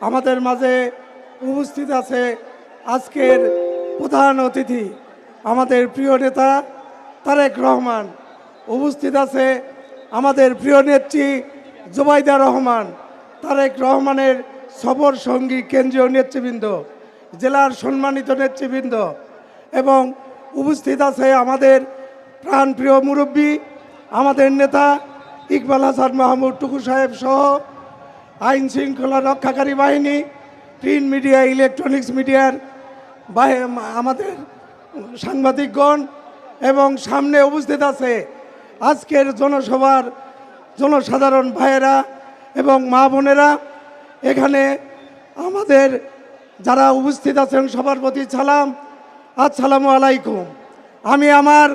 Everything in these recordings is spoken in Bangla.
আমাদের মাঝে উপস্থিত আছে আজকের প্রধান অতিথি আমাদের প্রিয় নেতা তারেক রহমান। উপস্থিত আছে আমাদের প্রিয় নেত্রী জুবাইদা রহমান, তারেক রহমানের সফর সঙ্গী কেন্দ্রীয় নেতৃবৃন্দ, জেলার সম্মানিত নেতৃবৃন্দ এবং উপস্থিত আছে আমাদের প্রাণপ্রিয় মুরব্বী আমাদের নেতা ইকবাল হাসান মাহমুদ টুকু সাহেব সহ আইন শৃঙ্খলা রক্ষাকারী বাহিনী, প্রিন্ট মিডিয়া, ইলেকট্রনিক্স মিডিয়ার আমাদের সাংবাদিকগণ এবং সামনে উপস্থিত আছে আজকের জনসভার জনসাধারণ ভাইয়েরা এবং মা বোনেরা। এখানে আমাদের যারা উপস্থিত আছেন সবার প্রতি সালাম, আসসালামু আলাইকুম। আমি আমার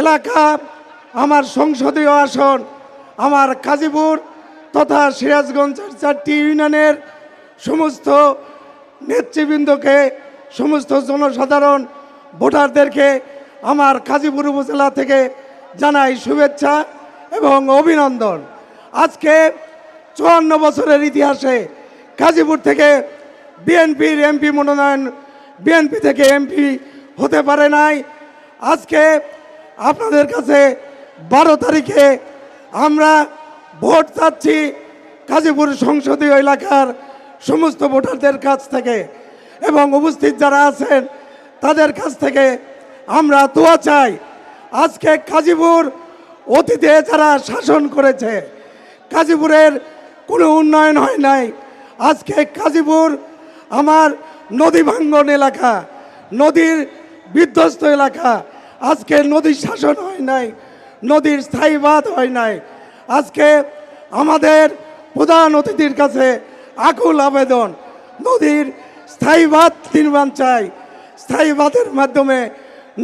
এলাকা, আমার সংসদীয় আসন, আমার কাজীপুর তথা সিরাজগঞ্জের 4টি ইউনিয়নের সমস্ত নেতৃবৃন্দকে, সমস্ত জনসাধারণ ভোটারদেরকে আমার কাজীপুর উপজেলা থেকে জানাই শুভেচ্ছা এবং অভিনন্দন। আজকে 54 বছরের ইতিহাসে কাজীপুর থেকে বিএনপির এমপি মনোনয়ন, বিএনপি থেকে এমপি হতে পারে নাই। আজকে আপনাদের কাছে 12 তারিখে আমরা ভোট চাচ্ছি কাজীপুর সংসদীয় এলাকার সমস্ত ভোটারদের কাছ থেকে এবং উপস্থিত যারা আছেন তাদের কাছ থেকে আমরা দোয়া চাই। আজকে কাজীপুর অতীতে যারা শাসন করেছে, কাজীপুরের কোনো উন্নয়ন হয় নাই। আজকে কাজীপুর আমার নদী ভাঙ্গন এলাকা, নদীর বিধ্বস্ত এলাকা। আজকে নদীর শাসন হয় নাই, নদীর স্থায়ী বাঁধ হয় নাই। আজকে আমাদের প্রধান অতিথির কাছে আকুল আবেদন, নদীর স্থায়ী বাঁধ নির্মাণ চাই, স্থায়ী বাঁধের মাধ্যমে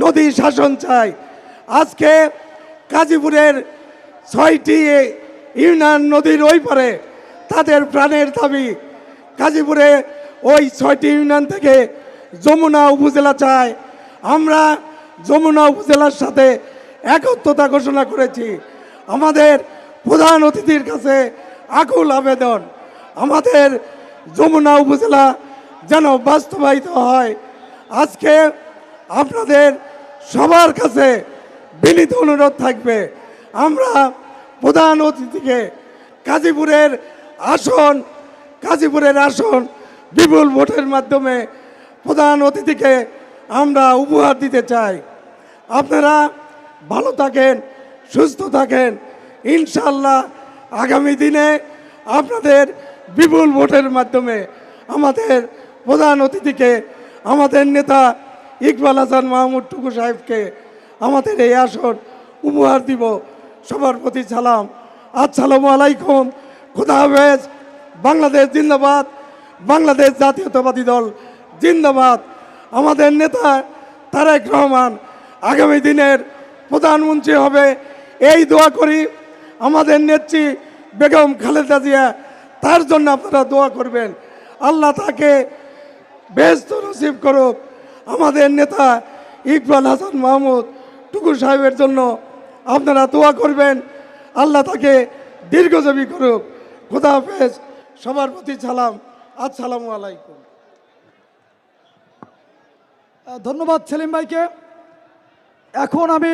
নদী শাসন চাই। আজকে কাজীপুরের 6টি ইউনিয়ন নদীর ওই পারে, তাদের প্রাণের দাবি। কাজীপুরে ওই 6টি ইউনিয়ন থেকে যমুনা উপজেলা চায়। আমরা যমুনা উপজেলার সাথে একত্রতা ঘোষণা করেছি। আমাদের প্রধান অতিথির কাছে আকুল আবেদন, আমাদের যমুনা উপজেলা যেন বাস্তবায়িত হয়। আজকে আপনাদের সবার কাছে বিনীত অনুরোধ থাকবে, আমরা প্রধান অতিথিকে কাজীপুরের আসন বিপুল ভোটের মাধ্যমে প্রধান অতিথিকে আমরা উপহার দিতে চাই। আপনারা ভালো থাকেন, সুস্থ থাকেন। ইনশাল্লাহ আগামী দিনে আপনাদের বিপুল ভোটের মাধ্যমে আমাদের প্রধান অতিথিকে, আমাদের নেতা ইকবাল হাসান মাহমুদ টুকু সাহেবকে আমাদের এই আসন উপহার দিব। সবার প্রতি সালাম, আসসালামু আলাইকুম, খুদা হাফেজ। বাংলাদেশ জিন্দাবাদ, বাংলাদেশ জাতীয়তাবাদী দল জিন্দাবাদ। আমাদের নেতা তারেক রহমান আগামী দিনের প্রধানমন্ত্রী হবে এই দোয়া করি। আমাদের নেত্রী বেগম খালেদা জিয়া, তার জন্য আপনারা দোয়া করবেন, আল্লাহ তাকে বেহেশত নসিব করুক। আমাদের নেতা ইকবাল হাসান মাহমুদ টুকু সাহেবের জন্য আপনারা দোয়া করবেন, আল্লাহ তাকে দীর্ঘজীবী করুক। খুদা হাফেজ। সবার প্রতি সালাম, আসসালামু আলাইকুম। ধন্যবাদ সেলিম ভাইকে। এখন আমি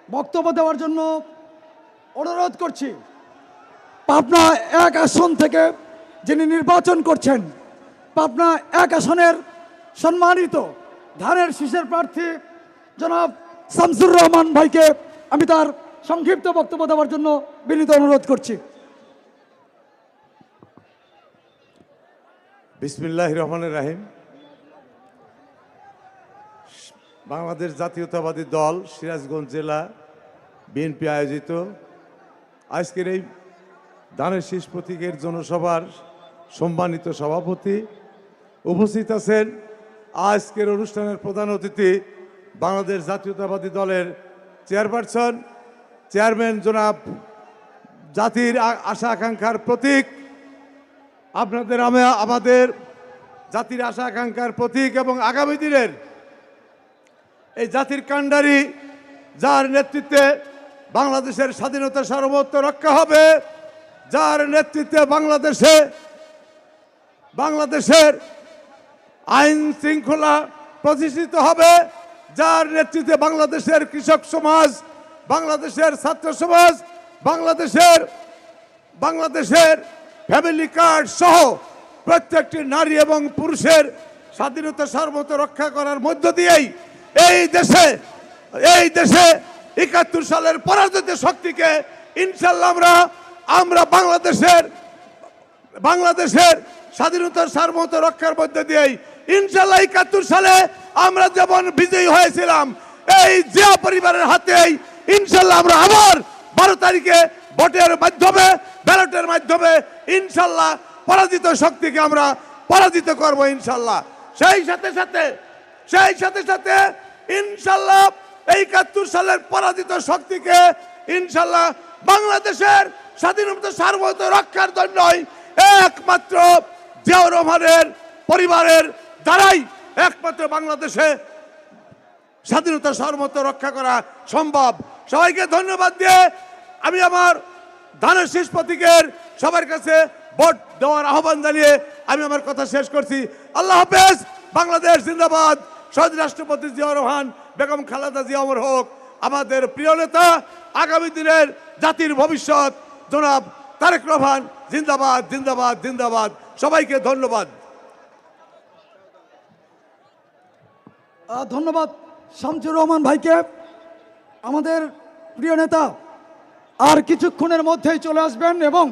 বক্তব্য দেওয়ার জন্য অনুরোধ করছি পাবনা 1 আসন থেকে যিনি নির্বাচন করছেন, পাবনা 1 আসনের সম্মানিত ধানের শীষের প্রার্থী জনাব শামসুর রহমান ভাইকে আমি তার সংক্ষিপ্ত বক্তব্য দেওয়ার জন্য বিনীত অনুরোধ করছি। বিসমিল্লাহির রহমানির রহিম। বাংলাদেশ জাতীয়তাবাদী দল সিরাজগঞ্জ জেলা বিএনপি আয়োজিত আজকের এই ধানের শীষ প্রতীকের জনসভার সম্মানিত সভাপতি, উপস্থিত আছেন আজকের অনুষ্ঠানের প্রধান অতিথি বাংলাদেশ জাতীয়তাবাদী দলের চেয়ারপারসন, চেয়ারম্যান জনাব, জাতির আশা আকাঙ্ক্ষার প্রতীক, আমাদের জাতির আশা আকাঙ্ক্ষার প্রতীক এবং আগামী দিনের এই জাতির কাণ্ডারি, যার নেতৃত্বে বাংলাদেশের স্বাধীনতা সার্বভৌমত্ব রক্ষা হবে, যার নেতৃত্বে বাংলাদেশে বাংলাদেশের আইন শৃঙ্খলা প্রতিষ্ঠিত হবে, যার নেতৃত্বে বাংলাদেশের কৃষক সমাজ, বাংলাদেশের ছাত্র সমাজ, বাংলাদেশের ফ্যামিলি কার্ড সহ প্রত্যেকটি নারী এবং পুরুষের স্বাধীনতা সার্বভৌমত্ব রক্ষা করার মধ্য দিয়েই এই দেশে ৭১ সালের পরাজিত শক্তিকে ইনশাল্লাহ আমরা বাংলাদেশের স্বাধীনতার সার্বভৌমত্ব রক্ষার মধ্য দিয়েই ইনশাল্লাহ ৭১ সালে আমরা যেমন বিজয়ী হয়েছিলাম, এই জিয়া পরিবারের হাতেই ইনশাল্লাহ আমরা আবার 12 তারিখে ভোটের মাধ্যমে, ব্যালটের মাধ্যমে ইনশাল্লাহ পরাজিত শক্তিকে আমরা পরাজিত করব ইনশাল্লাহ। সেই সাথে সাথে ইনশাল্লাহ এই ৭১ সালের পরাজিত শক্তিকে ইনশাল্লাহ বাংলাদেশের স্বাধীনতা সার্বভৌমত্ব রক্ষার জন্যই একমাত্র জিয়াউর রহমানের পরিবারের দ্বারাই একমাত্র বাংলাদেশে স্বাধীনতা সার্বভৌমত্ব রক্ষা করা সম্ভব। সবাইকে ধন্যবাদ দিয়ে আমি আমার ধানের শীষ প্রতীকের সবার কাছে ভোট দেওয়ার আহ্বান জানিয়ে আমি আমার কথা শেষ করছি। আল্লাহ হাফেজ। বাংলাদেশ জিন্দাবাদ। শহীদ রাষ্ট্রপতি জিয়াউর রহমান, বেগম খালেদা জিয়া অমর হোক। আমাদের প্রিয় নেতা, আগামী দিনের জাতির ভবিষ্যৎ জনাব তারেক রহমান জিন্দাবাদ, জিন্দাবাদ, জিন্দাবাদ। সবাইকে ধন্যবাদ। ধন্যবাদ শামসুর রহমান ভাইকে। আমাদের প্রিয় নেতা আর কিছুক্ষণের মধ্যেই চলে আসবেন এবং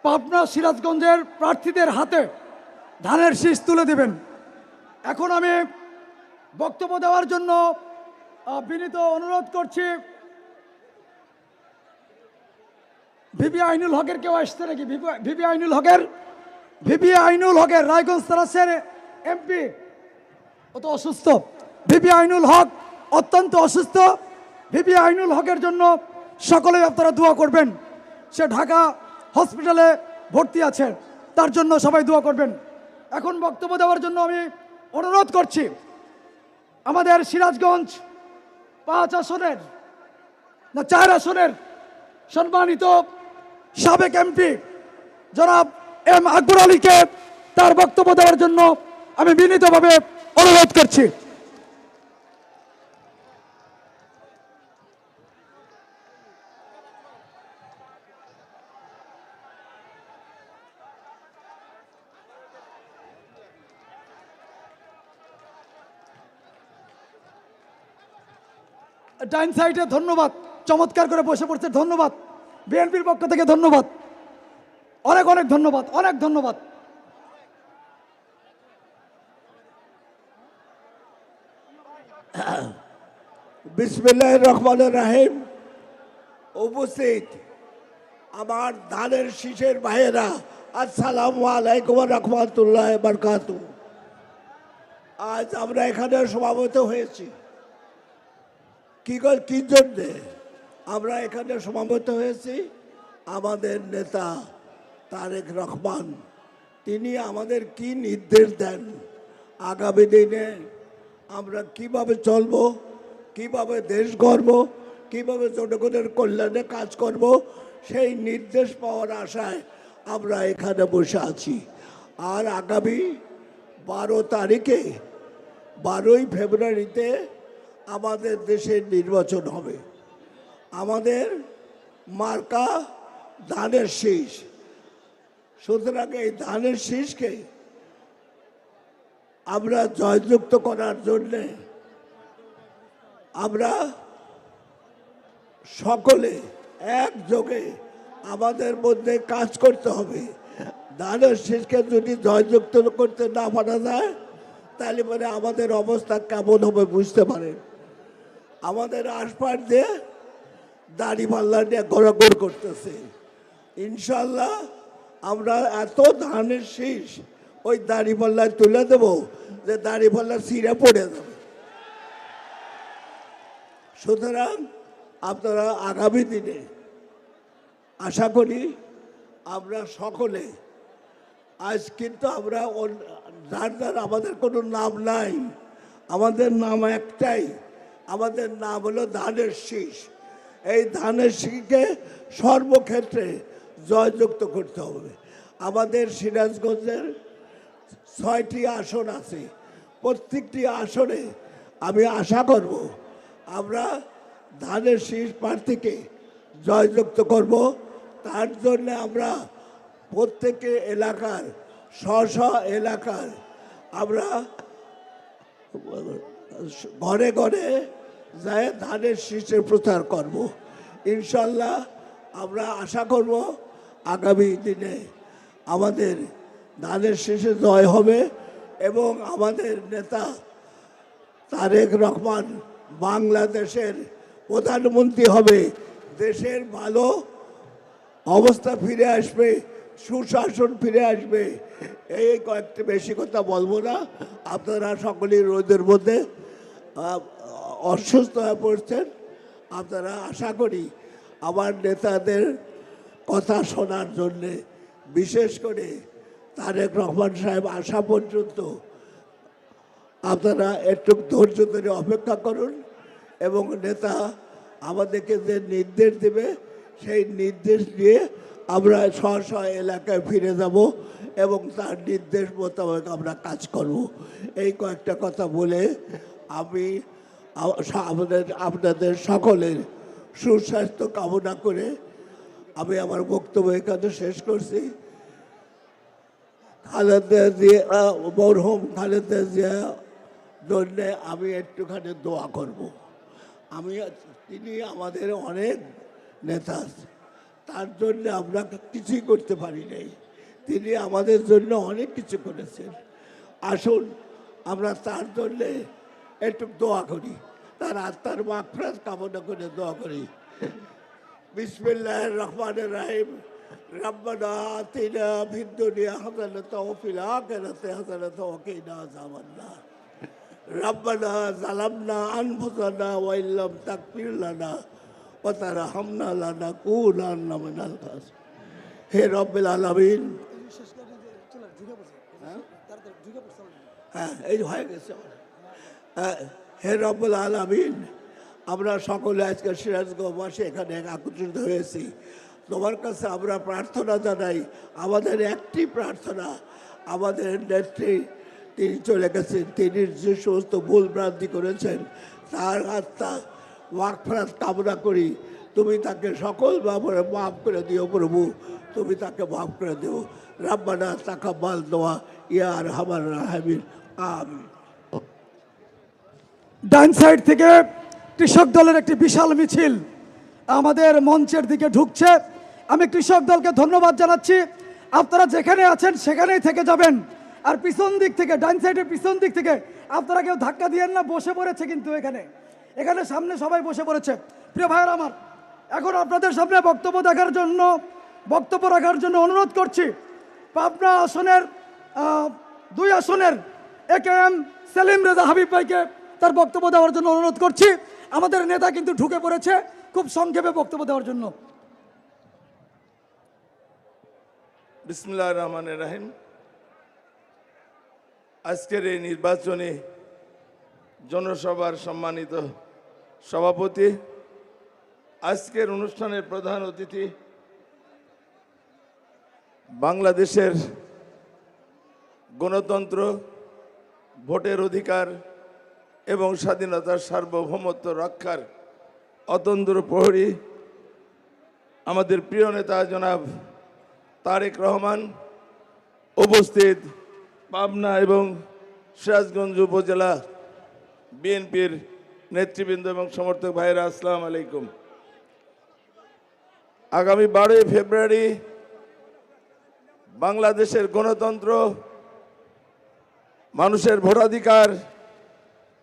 পাবনা সিরাজগঞ্জের প্রার্থীদের হাতে ধানের শীষ তুলে দেবেন। এখন আমি বক্তব্য দেওয়ার জন্য বিনীত অনুরোধ করছি, ভিপি আইনুল হকের কেউ আসছে নাকি? ভিপি আইনুল হকের রায়গঞ্জ তারাসের এমপি, ও তো অসুস্থ। ভিপি আইনুল হক অত্যন্ত অসুস্থ। ভিপি আইনুল হকের জন্য সকলেই আপনারা দোয়া করবেন। সে ঢাকা হসপিটালে ভর্তি আছে, তার জন্য সবাই দোয়া করবেন। এখন বক্তব্য দেওয়ার জন্য আমি অনুরোধ করছি আমাদের সিরাজগঞ্জ 4 আসনের সম্মানিত সাবেক এমপি জনাব এম আকবর আলীকে তার বক্তব্য দেওয়ার জন্য আমি বিনীতভাবে অনুরোধ করছি। ডাইন সাইডে ধন্যবাদ, চমৎকার করে বসে পড়ছে, ধন্যবাদ। বিএনপির পক্ষ থেকে ধন্যবাদ, অনেক অনেক ধন্যবাদ, অনেক ধন্যবাদ। বিসমিল্লাহির রহমানির রহিম। উপস্থিত আমার ধানের শীষের ভাইয়েরা, আসসালামু আলাইকুম ওয়া রাহমাতুল্লাহি ওয়া বারাকাতুহু। আজ আমরা এখানে সমাবেত হয়েছি কি জন্যে আমরা এখানে সমাবেত হয়েছি? আমাদের নেতা তারেক রহমান তিনি আমাদের কি নির্দেশ দেন, আগামী দিনে আমরা কিভাবে চলব, কিভাবে দেশ গড়ব, কিভাবে জনগণের কল্যাণে কাজ করব, সেই নির্দেশ পাওয়ার আশায় আমরা এখানে বসে আছি। আর আগামী 12 তারিখে 12ই ফেব্রুয়ারিতে আমাদের দেশের নির্বাচন হবে। আমাদের মার্কা ধানের শীষ। সুতরাং এই ধানের শীষকে আমরা জয়যুক্ত করার জন্যে আমরা সকলে একযোগে আমাদের মধ্যে কাজ করতে হবে। ধানের শীষকে যদি জয়যুক্ত করতে না পারা যায় তাহলে পরে আমাদের অবস্থা কেমন হবে বুঝতে পারেন। আমাদের আশপাশ দিয়ে দাড়িপাল্লা নিয়ে গড়াগড় করতেছে। ইনশাল্লাহ আমরা এত ধানের শীষ ওই দাড়িপাল্লায় তুলে দেব যে দাড়িপাল্লা ছিঁড়ে পড়ে যাবে। সুতরাং আপনারা আগামী দিনে আশা করি আমরা সকলে, আজ কিন্তু আমরা যার আমাদের কোনো নাম নাই, আমাদের নাম একটাই, আমাদের নাম হলো ধানের শীষ। এই ধানের শীষকে সর্বক্ষেত্রে জয়যুক্ত করতে হবে। আমাদের সিরাজগঞ্জের 6টি আসন আছে। প্রত্যেকটি আসনে আমি আশা করব আমরা ধানের শীষ প্রার্থীকে জয়যুক্ত করব। তার জন্য আমরা প্রত্যেকে এলাকার স্ব এলাকার আমরা ঘরে ঘরে যায় ধানের শীষের প্রচার করব। ইনশাল্লাহ আমরা আশা করব আগামী দিনে আমাদের ধানের শীষে জয় হবে এবং আমাদের নেতা তারেক রহমান বাংলাদেশের প্রধানমন্ত্রী হবে। দেশের ভালো অবস্থা ফিরে আসবে, সুশাসন ফিরে আসবে। এই কয়েকটি বেশি কথা বলবো না। আপনারা সকলেই রোদের মধ্যে অসুস্থ হয়ে পড়ছেন। আপনারা আশা করি আমার নেতাদের কথা শোনার জন্যে, বিশেষ করে তারেক রহমান সাহেব আসা পর্যন্ত আপনারা একটু ধৈর্য ধরে অপেক্ষা করুন এবং নেতা আমাদেরকে যে নির্দেশ দেবে সেই নির্দেশ দিয়ে আমরা স্ব এলাকায় ফিরে যাব এবং তার নির্দেশ মোতাবেক আমরা কাজ করব। এই কয়েকটা কথা বলে আমি আপনাদের সকলের সুস্বাস্থ্য কামনা করে আমি আমার বক্তব্য এখানে শেষ করছি। খালেদা জিয়া, মরহুম খালেদা জিয়া জন্য আমি একটুখানি দোয়া করব। তিনি আমাদের অনেক নেতা, তার জন্য আমরা কিছুই করতে পারি নাই। তিনি আমাদের জন্য অনেক কিছু করেছেন। আসুন আমরা তার জন্য একটু দোয়া করি, তার আত্মার মাগফিরাত কামনা করে দোয়া করি। বিসমিল্লাহির রহমানির রহিম। রব্বানা আতিনা ফিদ দুনিয়া হাসানাতাও ওয়া ফিল আখিরাতি হাসানাতাও ওয়া কিনা আযাবান্নার। রব্বানা যালামনা আনফুসানা ওয়া ইল্লাম তাগফির লানা ওয়া তারহামনা লানাকুনান্না মিনাল খাসিরিন। হে রব্বুল আলামিন, হ্যাঁ এই হয়ে গেছে। হে রব্বুল আলামিন, আমরা সকলে আজকে সিরাজগঞ্জবাসী এখানে একত্রিত হয়েছি। তোমার কাছে আমরা প্রার্থনা জানাই, আমাদের একটি প্রার্থনা, আমাদের নেত্রী তিনি চলে গেছেন, তিনি যে সমস্ত ভুল ভ্রান্তি করেছেন তার আত্মা মাগফিরাত কামনা করি। তুমি তাকে সকল ব্যাপারে মাফ করে দিও প্রভু, তুমি তাকে মাফ করে দিও। রাব্বানা তাকাব্বাল দোয়া ইয়া আরহামার রাহিমিন, আমিন। ডান সাইড থেকে কৃষক দলের একটি বিশাল মিছিল আমাদের মঞ্চের দিকে ঢুকছে। আমি কৃষক দলকে ধন্যবাদ জানাচ্ছি। আপনারা যেখানে আছেন সেখানেই থেকে যাবেন। আর পিছন দিক থেকে, ডান সাইডের পিছন দিক থেকে আপনারা কেউ ধাক্কা দিয়েন না, বসে পড়েছে কিন্তু এখানে সামনে সবাই বসে পড়েছে। প্রিয় ভাইয়ের আমার, এখন আপনাদের সামনে বক্তব্য রাখার জন্য অনুরোধ করছি পাবনা আসনের 2 আসনের AKM সেলিম রেজা হাবিব ভাইকে তার বক্তব্য দেওয়ার জন্য অনুরোধ করছি। আমাদের নেতা কিন্তু ঢুকে পড়েছে, খুব সংক্ষেপে বক্তব্য দেওয়ার জন্য। বিসমিল্লাহির রহমানির রহিম। আজকের এই নির্বাচনী জনসভার সম্মানিত সভাপতি, আজকের অনুষ্ঠানের প্রধান অতিথি, বাংলাদেশের গণতন্ত্র, ভোটের অধিকার এবং স্বাধীনতার সার্বভৌমত্ব রক্ষার অতন্দ্র প্রহরী আমাদের প্রিয় নেতা জনাব তারেক রহমান, উপস্থিত পাবনা এবং সিরাজগঞ্জ উপজেলা বিএনপির নেতৃবৃন্দ এবং সমর্থক ভাইয়েরা, আসসালামু আলাইকুম। আগামী 12 ফেব্রুয়ারি বাংলাদেশের গণতন্ত্র, মানুষের ভোটাধিকার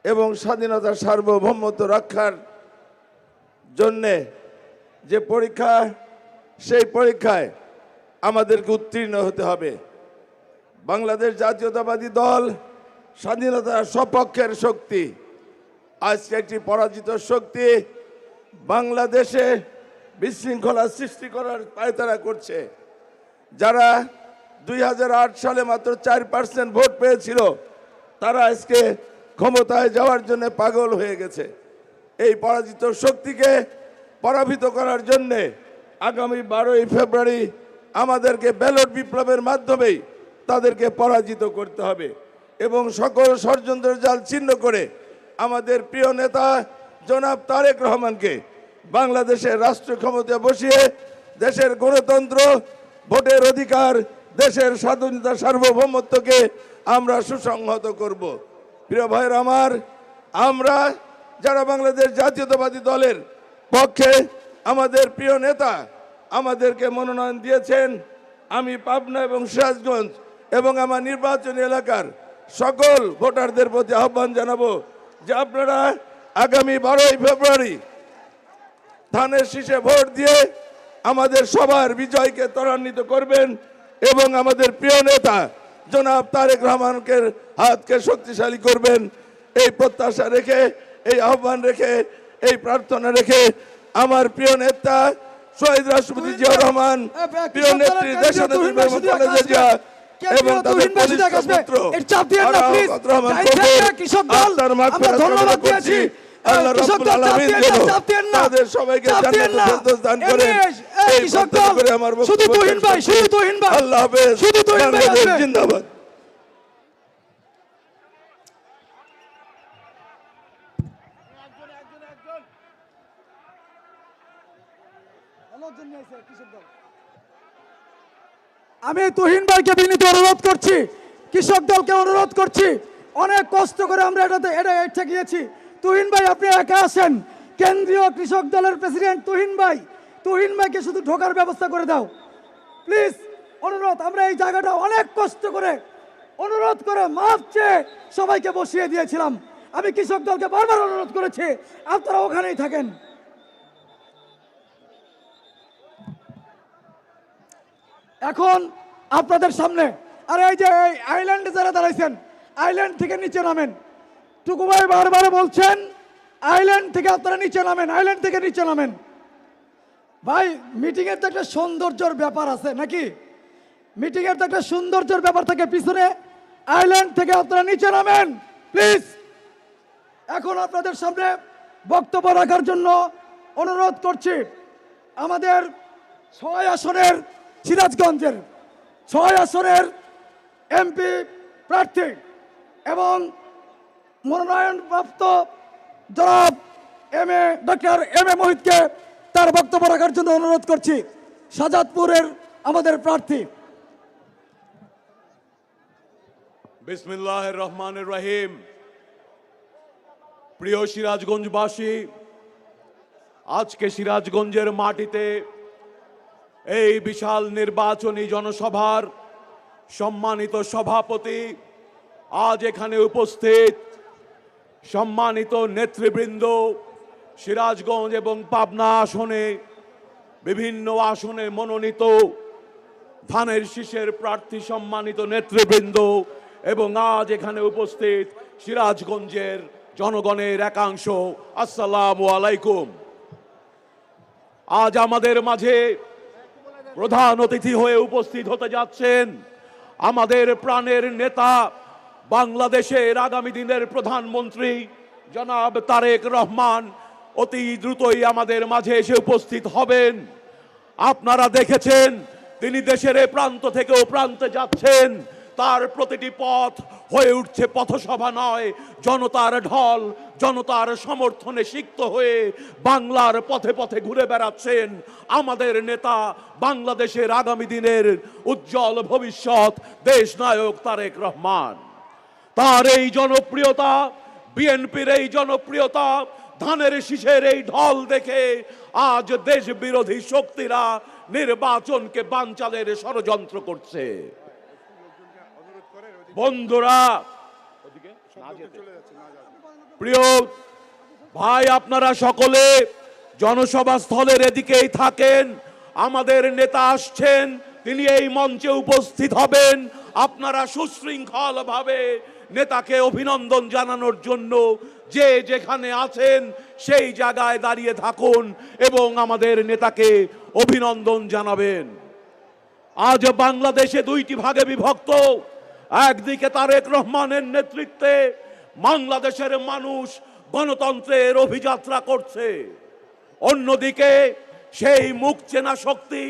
এবং স্বাধীনতার সার্বভৌমত্ব রক্ষার জন্যে যে পরীক্ষা, সেই পরীক্ষায় আমাদেরকে উত্তীর্ণ হতে হবে। বাংলাদেশ জাতীয়তাবাদী দল স্বাধীনতার সপক্ষের শক্তি, আজকে একটি পরাজিত শক্তি বাংলাদেশে বিশৃঙ্খলা সৃষ্টি করার পায়তারা করছে। যারা 2008 সালে মাত্র 4% ভোট পেয়েছিল, তারা আজকে ক্ষমতায় যাওয়ার জন্য পাগল হয়ে গেছে। এই পরাজিত শক্তিকে পরাভূত করার জন্যে আগামী 12 ফেব্রুয়ারি আমাদেরকে ব্যালট বিপ্লবের মাধ্যমেই তাদেরকে পরাজিত করতে হবে এবং সকল ষড়যন্ত্রের জাল ছিন্ন করে আমাদের প্রিয় নেতা জনাব তারেক রহমানকে বাংলাদেশের রাষ্ট্র ক্ষমতায় বসিয়ে দেশের গণতন্ত্র, ভোটের অধিকার, দেশের স্বাধীনতা, সার্বভৌমত্বকে আমরা সুসংহত করব। প্রিয় ভাইয়ের আমার, আমরা যারা বাংলাদেশ জাতীয়তাবাদী দলের পক্ষে আমাদের প্রিয় নেতা আমাদেরকে মনোনয়ন দিয়েছেন, আমি পাবনা এবং সিরাজগঞ্জ এবং আমার নির্বাচনী এলাকার সকল ভোটারদের প্রতি আহ্বান জানাবো যে আপনারা আগামী 12ই ফেব্রুয়ারি ধানের শীষে ভোট দিয়ে আমাদের সবার বিজয়কে ত্বরান্বিত করবেন এবং আমাদের প্রিয় নেতা জনাব তারেক রহমানকে হাতকে শক্তিশালী করবেন। এই প্রত্যাশা রেখে, এই আহ্বান রেখে, এই প্রার্থনা রেখে আমার প্রিয় নেতা শহীদ রাষ্ট্রপতি জিয়াউর রহমান, প্রিয় নেত্রী দেশনেত্রী বেগম খালেদা জিয়া এবং তাদের কনিষ্ঠ পুত্র আরাফাত রহমান আল্লাহর মাগফিরাত কামনা করছি। আল্লাহ রাব্বুল আলামিন যেন তাদের সবাইকে জান্নাতুল ফেরদৌস দান করেন। এই প্রার্থনা করে আমার বক্তব্য আল্লাহ হাফেজ। বাংলাদেশ জিন্দাবাদ। আমি তুহিন ভাইকে বিনীত অনুরোধ করছি, কৃষক দলকে অনুরোধ করছি, অনেক কষ্ট করে আমরা এটা গিয়েছি। তুহিন ভাই আপনি একা আছেন, কেন্দ্রীয় কৃষক দলের প্রেসিডেন্ট তুহিন ভাইকে শুধু ঢোকার ব্যবস্থা করে দাও প্লিজ, অনুরোধ। আমরা এই জায়গাটা অনেক কষ্ট করে অনুরোধ করে মাপ চেয়ে সবাইকে বসিয়ে দিয়েছিলাম। আমি কৃষক দলকে বারবার অনুরোধ করেছি আপনারা ওখানেই থাকেন। এখন আপনাদের সামনে, আর এই যে এই আইল্যান্ডে যারা দাঁড়াইছেন, আইল্যান্ড থেকে নিচে নামেন। টুকু ভাই বারবার বলছেন আইল্যান্ড থেকে আপনারা নিচে নামেন, আইল্যান্ড থেকে নিচে নামেন। ভাই মিটিং এর তো একটা সৌন্দর্যের ব্যাপার আছে নাকি? মিটিং এর তো একটা সৌন্দর্যের ব্যাপার থাকে পিছনে। আইল্যান্ড থেকে আপনারা নিচে নামেন প্লিজ। এখন আপনাদের সামনে বক্তব্য রাখার জন্য অনুরোধ করছি আমাদের 6 আসনের সিরাজগঞ্জের 6 আসনের এমপি প্রার্থী এবং মনোনয়নপ্রাপ্ত জনাব ডক্টর এম এ মোহিতকে তার বক্তব্য রাখার জন্য অনুরোধ করছি। শাহজাদপুরের আমাদের প্রার্থী। বিসমিল্লাহির রহমানির রহিম। প্রিয় সিরাজগঞ্জবাসী, আজকে সিরাজগঞ্জের মাটিতে এই বিশাল নির্বাচনী জনসভার সম্মানিত সভাপতি, আজ এখানে উপস্থিত সম্মানিত নেতৃবৃন্দ, সিরাজগঞ্জ এবং পাবনা আসনে বিভিন্ন আসনে মনোনীত ধানের শীষের প্রার্থী সম্মানিত নেতৃবৃন্দ এবং আজ এখানে উপস্থিত সিরাজগঞ্জের জনগণের একাংশ, আসসালামু আলাইকুম। আজ আমাদের মাঝে প্রধান অতিথি হয়ে উপস্থিত হতে যাচ্ছেন আমাদের প্রাণের নেতা, বাংলাদেশের আগামী দিনের প্রধানমন্ত্রী জনাব তারেক রহমান। অতি দ্রুতই আমাদের মাঝে এসে উপস্থিত হবেন। আপনারা দেখেছেন তিনি দেশের এ প্রান্ত থেকে ও প্রান্তে যাচ্ছেন, তার প্রতিটি পথ হয়ে উঠছে পথসভা নয়, জনতার ঢল, জনতার সমর্থনে সিক্ত হয়ে বাংলার পথে পথে ঘুরে বেড়াচ্ছেন আমাদের নেতা, বাংলাদেশের আগামী দিনের উজ্জ্বল ভবিষ্যৎ দেশ নায়ক তারেক রহমান। তার এই জনপ্রিয়তা, বিএনপির এই জনপ্রিয়তা, ধানের শীষের এই ঢল দেখে আজ দেশ বিরোধী শক্তিরা নির্বাচনকে বানচালের ষড়যন্ত্র করছে। বন্ধুরা, প্রিয় ভাই, আপনারা সকলে জনসভা স্থলের এদিকেই থাকেন। আমাদের নেতা আসছেন, তিনি এই মঞ্চে উপস্থিত হবেন। আপনারা সুশৃঙ্খল ভাবে নেতাকে অভিনন্দন জানানোর জন্য যে যেখানে আছেন সেই জায়গায় দাঁড়িয়ে থাকুন এবং আমাদের নেতাকে অভিনন্দন জানাবেন। আজ বাংলাদেশে 2টি ভাগে বিভক্ত। একদিকে তারেক রহমানের নেতৃত্বে বাংলাদেশের মানুষ গণতন্ত্রের অভিযাত্রা করছে, অন্যদিকে সেই মুখ চেনা শক্তি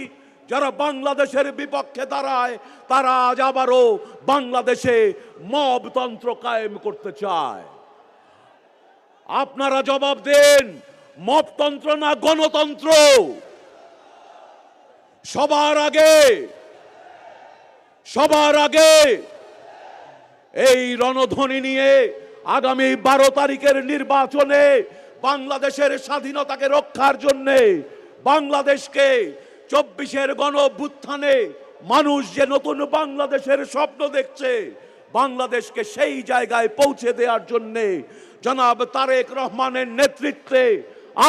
যারা বাংলাদেশের বিপক্ষে দাঁড়ায় তারা আজ আবারও বাংলাদেশে মবতন্ত্র কায়েম করতে চায়। আপনারা জবাব দেন, মবতন্ত্র না গণতন্ত্র? সবার আগে এই রণধ্বনি নিয়ে আগামী 12 তারিখের নির্বাচনে বাংলাদেশের স্বাধীনতাকে রক্ষার জন্য বাংলাদেশকে 24-এর গণ অভ্যুত্থানে মানুষ যে নতুন বাংলাদেশের স্বপ্ন দেখছে, বাংলাদেশকে সেই জায়গায় পৌঁছে দেওয়ার জন্য জনাব তারেক রহমানের নেতৃত্বে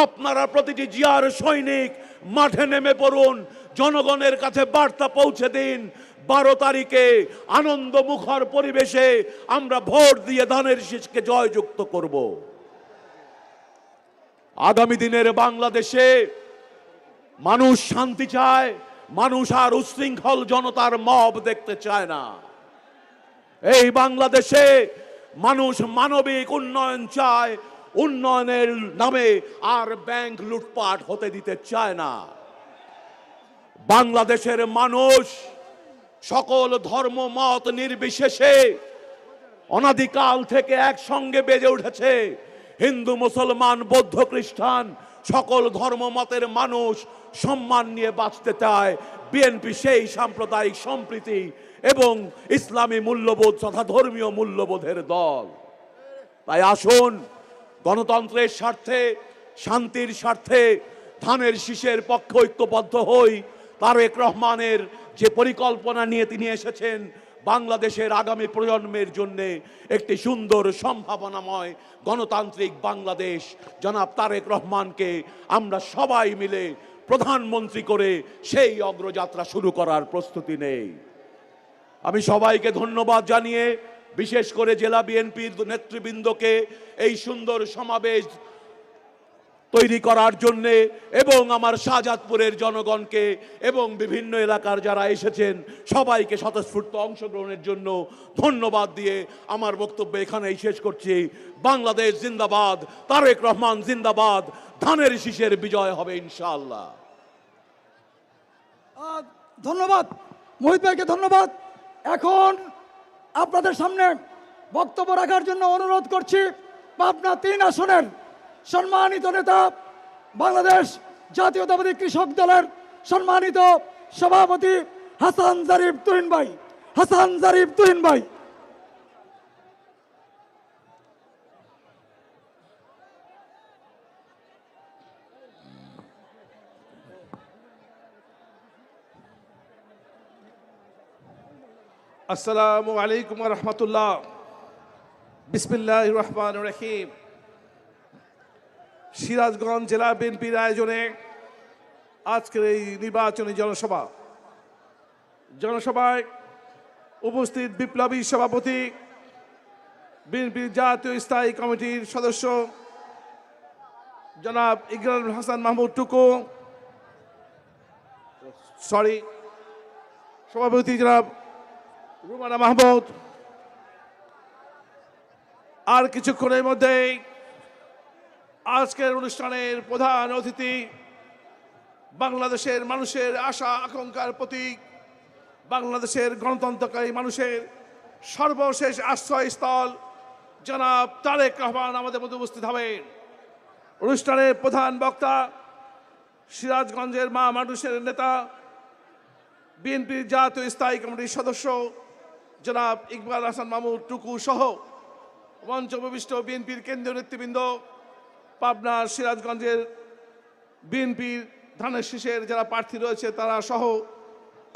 আপনারা প্রতিটি জিয়ার সৈনিক মাঠে নেমে পড়ুন, জনগণের কাছে বার্তা পৌঁছে দিন। 12 তারিখে আনন্দ মুখর পরিবেশে আমরা ভোট দিয়ে ধানের শীষকে জয়যুক্ত করব। আগামী দিনের বাংলাদেশে মানুষ শান্তি চায়, মানুষ আর উশৃঙ্খল জনতার মব দেখতে চায় না। এই বাংলাদেশে মানুষ মানবিক উন্নয়ন চায়, উন্নয়নের নামে আর ব্যাংক লুটপাট হতে দিতে চায় না। বাংলাদেশের মানুষ সকল ধর্ম মত নির্বিশেষে অনাদিকাল থেকে একসঙ্গে বেজে উঠেছে। হিন্দু, মুসলমান, বৌদ্ধ, খ্রিস্টান সকল ধর্ম মতের মানুষ সম্মান নিয়ে বাঁচতে চায়। বিএনপি সেই সাম্প্রদায়িক সম্প্রীতি এবং ইসলামী মূল্যবোধ তথা ধর্মীয় মূল্যবোধের দল। তাই আসুন, গণতন্ত্রের স্বার্থে, শান্তির স্বার্থে ধানের শীষের পক্ষে ঐক্যবদ্ধ হই। তারেক রহমানের যে পরিকল্পনা নিয়ে তিনি এসেছেন, বাংলাদেশের আগামী প্রজন্মের জন্য একটি সুন্দর সম্ভাবনাময় গণতান্ত্রিক বাংলাদেশ, জনাব তারেক রহমানকে আমরা সবাই মিলে প্রধানমন্ত্রী করে সেই অগ্রযাত্রা শুরু করার প্রস্তুতি নেই। আমি সবাইকে ধন্যবাদ জানিয়ে, বিশেষ করে জেলা বিএনপির নেতৃবৃন্দকে এই সুন্দর সমাবেশ তৈরি করার জন্যে এবং আমার শাহজাদপুরের জনগণকে এবং বিভিন্ন এলাকার যারা এসেছেন সবাইকে স্বতঃস্ফূর্ত অংশগ্রহণের জন্য ধন্যবাদ দিয়ে আমার বক্তব্য এখানেই শেষ করছি। বাংলাদেশ জিন্দাবাদ, তারেক রহমান জিন্দাবাদ, ধানের শীষের বিজয় হবে ইনশাআল্লাহ। ধন্যবাদ মোহিত ভাইকে, ধন্যবাদ। এখন আপনাদের সামনে বক্তব্য রাখার জন্য অনুরোধ করছি পাবনা 3 আসনের সম্মানিত নেতা, বাংলাদেশ জাতীয়তাবাদী কৃষক দলের সম্মানিত সভাপতি হাসান জারিফ তুহিন ভাই। হাসান জারিফ তুহিন ভাই। আসসালামু আলাইকুম ওয়া রাহমাতুল্লাহ। বিসমিল্লাহির রহমানির রহিম। সিরাজগঞ্জ জেলা বিএনপির আয়োজনে আজকের এই নির্বাচনী জনসভায় উপস্থিত বিপ্লবী সভাপতি, বিএনপির জাতীয় স্থায়ী কমিটির সদস্য জনাব ইকরার হাসান মাহমুদ টুকু, সভাপতি জনাব রুমানা মাহমুদ, আর কিছুক্ষণের মধ্যেই আজকের অনুষ্ঠানের প্রধান অতিথি, বাংলাদেশের মানুষের আশা আকাঙ্ক্ষার প্রতীক, বাংলাদেশের গণতন্ত্রকারী মানুষের সর্বশেষ আশ্রয়স্থল জনাব তারেক রহমান আমাদের মধ্যে উপস্থিত হবেন। অনুষ্ঠানের প্রধান বক্তা, সিরাজগঞ্জের মা মানুষের নেতা, বিএনপির জাতীয় স্থায়ী কমিটির সদস্য জনাব ইকবাল হাসান মাহমুদ টুকু সহ মঞ্চ উপবিষ্ট বিএনপির কেন্দ্রীয় নেতৃবৃন্দ, পাবনা সিরাজগঞ্জের বিএনপির ধানের শীষের যারা প্রার্থী রয়েছে তারা সহ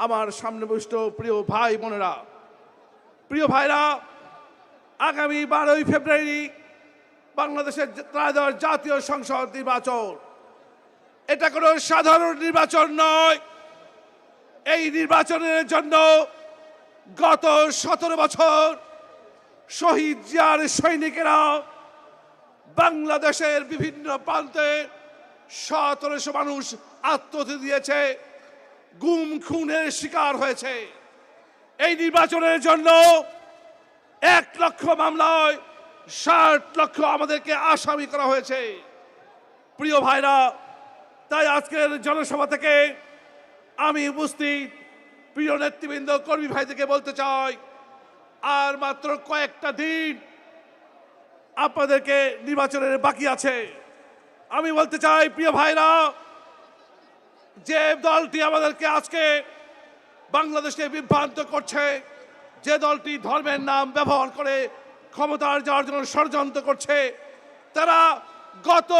আমার সামনে বসিত প্রিয় ভাই বোনেরা, প্রিয় ভাইরা, আগামী 12ই ফেব্রুয়ারি বাংলাদেশের ত্রয়োদশ জাতীয় সংসদ নির্বাচন। এটা কোনো সাধারণ নির্বাচন নয়। এই নির্বাচনের জন্য গত 17 বছর শহীদ জিয়ার সৈনিকেরা বাংলাদেশের বিভিন্ন প্রান্তে 1700 মানুষ আত্মহত্যা দিয়েছে, গুম খুনের শিকার হয়েছে। এই নির্বাচনের জন্য 1 লক্ষ মামলায় 60 লক্ষ আমাদেরকে আসামি করা হয়েছে। প্রিয় ভাইরা, তাই আজকের জনসভা থেকে আমি উপস্থিত প্রিয় নেতৃবৃন্দ কর্মী ভাইদেরকে বলতে চাই, আর মাত্র কয়েকটা দিন আপনাদেরকে নির্বাচনের বাকি আছে। আমি বলতে চাই প্রিয় ভাইরা, যে দলটি আমাদেরকে আজকে বাংলাদেশে বিভ্রান্ত করছে, যে দলটি ধর্মের নাম ব্যবহার করে ক্ষমতার যাওয়ার জন্য ষড়যন্ত্র করছে, তারা গত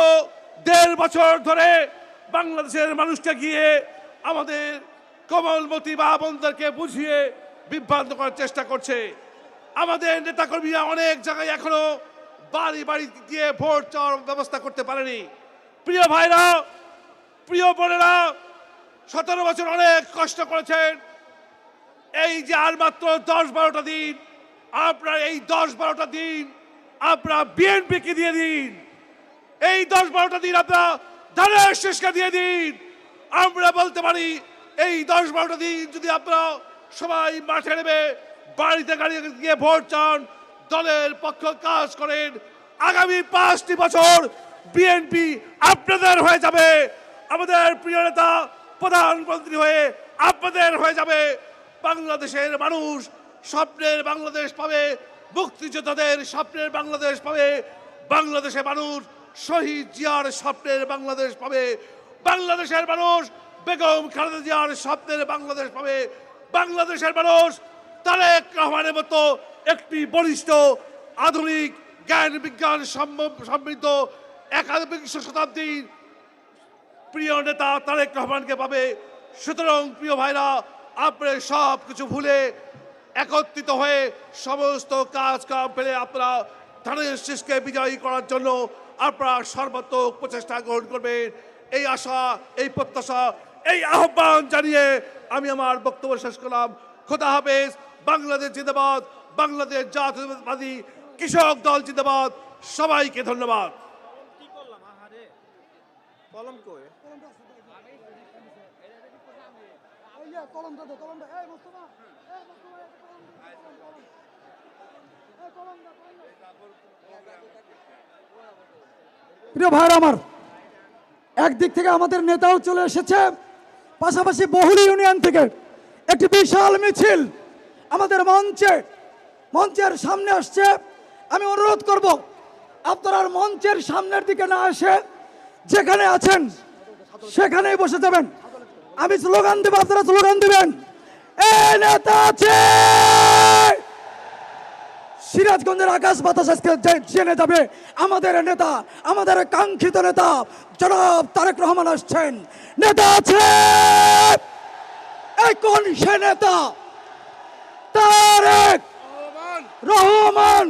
1.5 বছর ধরে বাংলাদেশের মানুষকে গিয়ে আমাদের কোমলমতি মা বোনদেরকে বুঝিয়ে বিভ্রান্ত করার চেষ্টা করছে। আমাদের নেতাকর্মীরা অনেক জায়গায় এখনো বাড়ি বাড়ি গিয়ে ভোট চাওয়ার ব্যবস্থা করতে পারেনি। প্রিয় ভাইরা, প্রিয় বোনেরা, 17 বছর অনেক কষ্ট করেছেন। এই যে আর মাত্র 10-12টা দিন, আপনার এই 10-12টা দিন আপনারা বিএনপিকে দিয়ে দিন। এই 10-12টা দিন আপনারা ধানের শেষকে দিয়ে দিন। আমরা বলতে পারি এই 10-12টা দিন যদি আপনারা সবাই মাঠে নেমে বাড়িতে গাড়ি গিয়ে ভোট চান, দলের পক্ষ কাজ করেন, আগামী 5টি বছর বিএনপি আপনাদের হয়ে যাবে। আমাদের প্রিয় নেতা প্রধানমন্ত্রী হয়ে আপনাদের হয়ে যাবে। বাংলাদেশের মানুষ স্বপ্নের বাংলাদেশ পাবে, মুক্তিযোদ্ধাদের স্বপ্নের বাংলাদেশ পাবে। বাংলাদেশের মানুষ শহীদ জিয়ার স্বপ্নের বাংলাদেশ পাবে। বাংলাদেশের মানুষ বেগম খালেদা জিয়ার স্বপ্নের বাংলাদেশ পাবে। বাংলাদেশের মানুষ তারেক রহমানের মতো একটি বলিষ্ঠ, আধুনিক, জ্ঞান বিজ্ঞান সমৃদ্ধ 21 শতাব্দীর প্রিয় নেতা তারেক রহমানকে পাবে। সুতরাং প্রিয় ভাইরা, আপনারা সব কিছু ভুলে একত্রিত হয়ে সমস্ত কাজ ফেলে আপনারা ধানের শীষকে বিজয়ী করার জন্য আপনারা সর্বাত্মক প্রচেষ্টা গ্রহণ করবেন। এই আশা, এই প্রত্যাশা, এই আহ্বান জানিয়ে আমি আমার বক্তব্য শেষ করলাম। খোদা হাফেজ। বাংলাদেশ জিন্দাবাদ। বাংলাদেশ জাতীয়তাবাদী কৃষক দল জিন্দাবাদ। সবাইকে ধন্যবাদ। প্রিয় ভাইরা আমার, একদিক থেকে আমাদের নেতাও চলে এসেছে, পাশাপাশি বহুলি ইউনিয়ন থেকে একটি বিশাল মিছিল আমাদের মঞ্চের সামনে আসছে। আমি অনুরোধ করব, আপনারা মঞ্চের সামনের দিকে না এসে যেখানে আছেন সেখানেই বসে যাবেন। আমি স্লোগান দেব, আপনারা স্লোগান দিবেন। এ নেতা আছে, সিরাজগঞ্জের আকাশ বাতাস আজকে জেনে যাবে আমাদের নেতা, আমাদের কাঙ্ক্ষিত নেতা জনাব তারেক রহমান আসছেন। নেতা আছে, কোন সে নেতা? তারেক রহমান,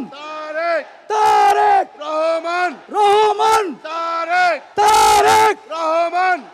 তারেক রহমান,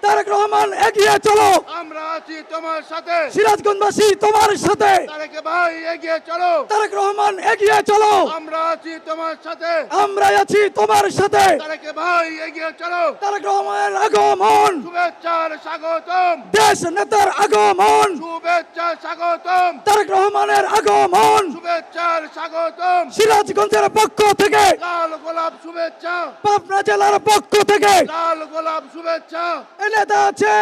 তারেক রহমান, এগিয়ে চলো। আমরা আছি তোমার সাথে, সিরাজগঞ্জবাসী তোমার সাথে। তারেক ভাই এগিয়ে চলো। তারেক রহমান, এগিয়ে চলো। আমরা আছি তোমার সাথে, আমরা আছি তোমার সাথে। তারেক ভাই এগিয়ে চলো। তারেক রহমানের আগমন, শুভেচ্ছার স্বাগতম। দেশ নেতার আগমন, শুভেচ্ছা স্বাগতম। তারেক রহমানের আগমন, শুভেচ্ছার স্বাগতম। সিরাজগঞ্জের পক্ষ থেকে, লাল গোলাপ শুভেচ্ছা। পাবনা জেলার পক্ষ থেকে লাল গোলাপ শুভেচ্ছা। এই নেতা আছে,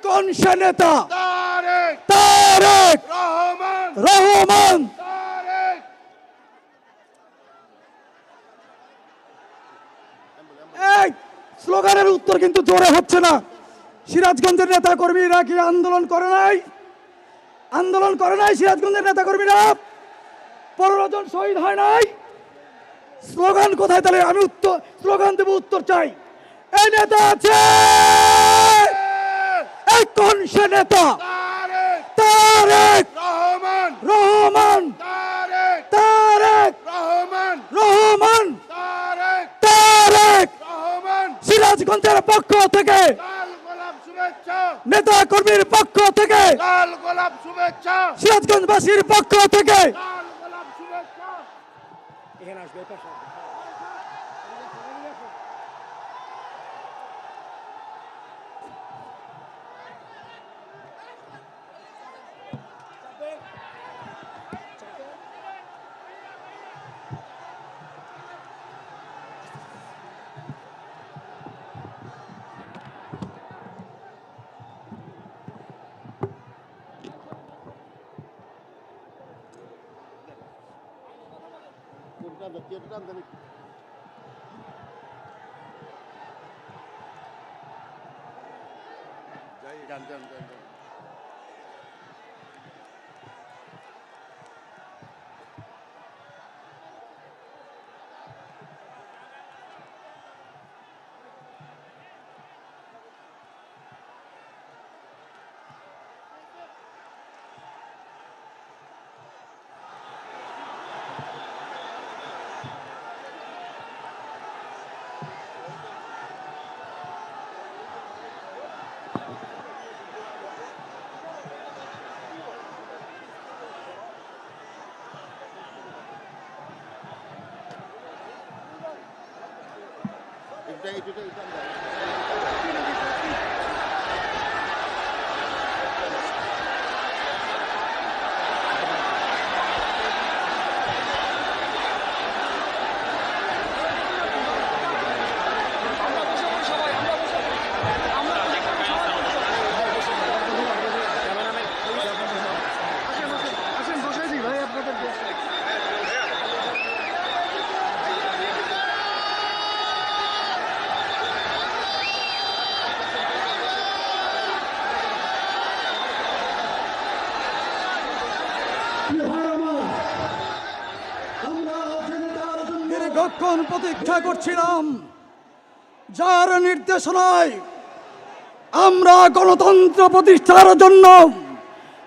কোন সে নেতা? তারেক তারেক রহমান, রহমান। তারেক। এই স্লোগানের উত্তর কিন্তু জোরে হচ্ছে না। সিরাজগঞ্জের নেতা কর্মীরা কি আন্দোলন করে নাই? আন্দোলন করে নাই সিরাজগঞ্জের নেতা কর্মীরা? 15 জন শহীদ হয় নাই? স্লোগান কোথায়? তাহলে আমি উত্তর স্লোগান দেব, উত্তর চাই। এই নেতা আছে, কোন সে নেতা? তারেক তারেক রহমান, রহমান, তারেক তারেক রহমান, রহমান, তারেক তারেক। রহমান। সিরাজগঞ্জের পক্ষ থেকে, লাল গোলাপ শুভেচ্ছা। নেতা কর্মীর পক্ষ থেকে, লাল গোলাপ শুভেচ্ছা। সিরাজগঞ্জবাসীর পক্ষ থেকে লাল গোলাপ শুভেচ্ছা। দীর্ঘক্ষণ প্রতীক্ষা করছিলাম, যার নির্দেশনায় আমরা গণতন্ত্র প্রতিষ্ঠার জন্য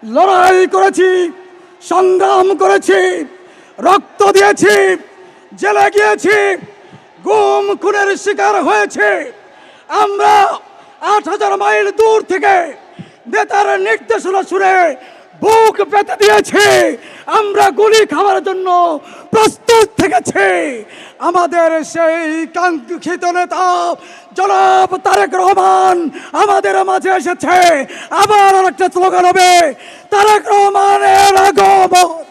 লড়াই করেছি, সংগ্রাম করেছি, রক্ত দিয়েছি, জেলে গিয়েছি, গুম খুনের শিকার হয়েছে। আমরা ৮,০০০ মাইল দূর থেকে নেতার নির্দেশনা শুনে বুক পেতে দিয়েছে, আমরা গুলি খাওয়ার জন্য প্রস্তুত থেকেছি। আমাদের সেই কাঙ্ক্ষিত নেতা জনাব তারেক রহমান আমাদের মাঝে এসেছে। আবার একটা স্লোগান হবে, তারেক রহমানের আগমন,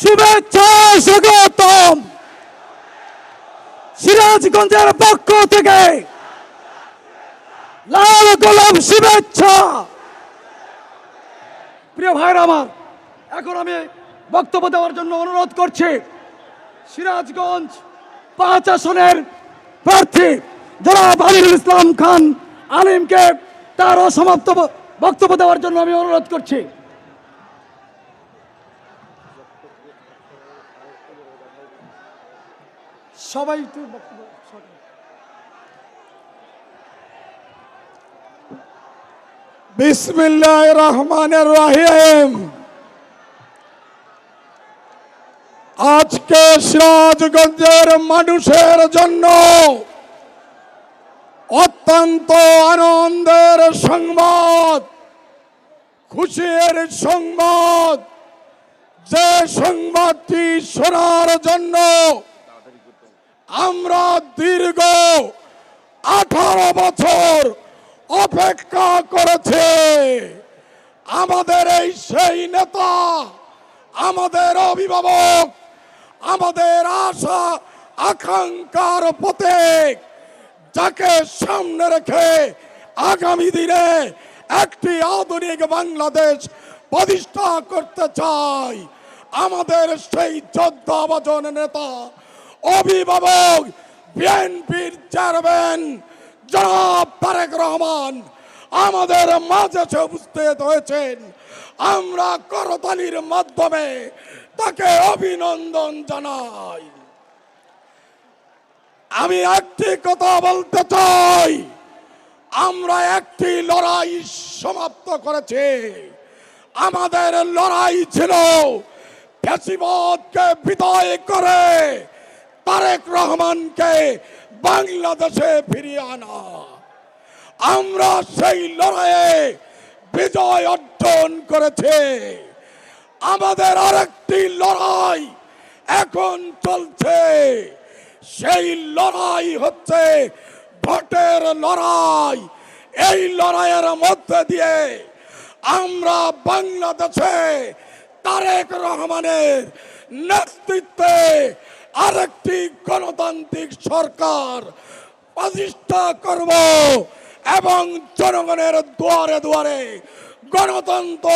শুভেচ্ছা স্বাগতম। সিরাজগঞ্জের পক্ষ থেকে লাল গোলাপ শুভেচ্ছা। প্রিয় ভাইরা আমার, এখন আমি বক্তব্য দেওয়ার জন্য অনুরোধ করছি সিরাজগঞ্জ ৫ আসনের প্রার্থী জনাব আমিরুল ইসলাম খান আলিমকে তার অসমাপ্ত বক্তব্য দেওয়ার জন্য আমি অনুরোধ করছি। সবাই একটু বক্তব্য। বিসমিল্লাহির রহমানির রহিম। আজকে সিরাজগঞ্জের মানুষের জন্য অত্যন্ত আনন্দের সংবাদ, খুশির সংবাদ। যে সংবাদটি শোনার জন্য আমরা দীর্ঘ 18 বছর অপেক্ষা করেছে। আমাদের এই সেই নেতা, আমাদের অভিভাবক, আমাদের আশা আকাঙ্ক্ষার প্রতীক, যাকে সামনে রেখে আগামী দিনে একটি আধুনিক বাংলাদেশ প্রতিষ্ঠা করতে চাই। আমাদের সেই যোদ্ধাবাজন নেতা, অভিভাবক, বিএনপির চেয়ারম্যান জনাব তারেক রহমান আমাদের মাঝে উপস্থিত হয়েছেন। আমরা করতালির মাধ্যমে তাকে অভিনন্দন জানাই। আমি একটি কথা বলতে চাই, আমরা একটি লড়াই সমাপ্ত করেছি। আমাদের লড়াই ছিল ফ্যাসিবাদকে বিদায় করে তারেক রহমানকে বাংলাদেশে ফিরিয়ে আনা। আমরা সেই লড়াইয়ে বিজয় অর্জন করেছে। আমাদের আরেকটি লড়াই এখন চলছে। সেই লড়াই হচ্ছে ভোটের লড়াই। এই লড়াইয়ের মধ্যে দিয়ে আমরা বাংলাদেশে তারেক রহমানের নেতৃত্বে আরেকটি গণতান্ত্রিক সরকার প্রতিষ্ঠা করব এবং জনগণের দুয়ারে দুয়ারে গণতন্ত্র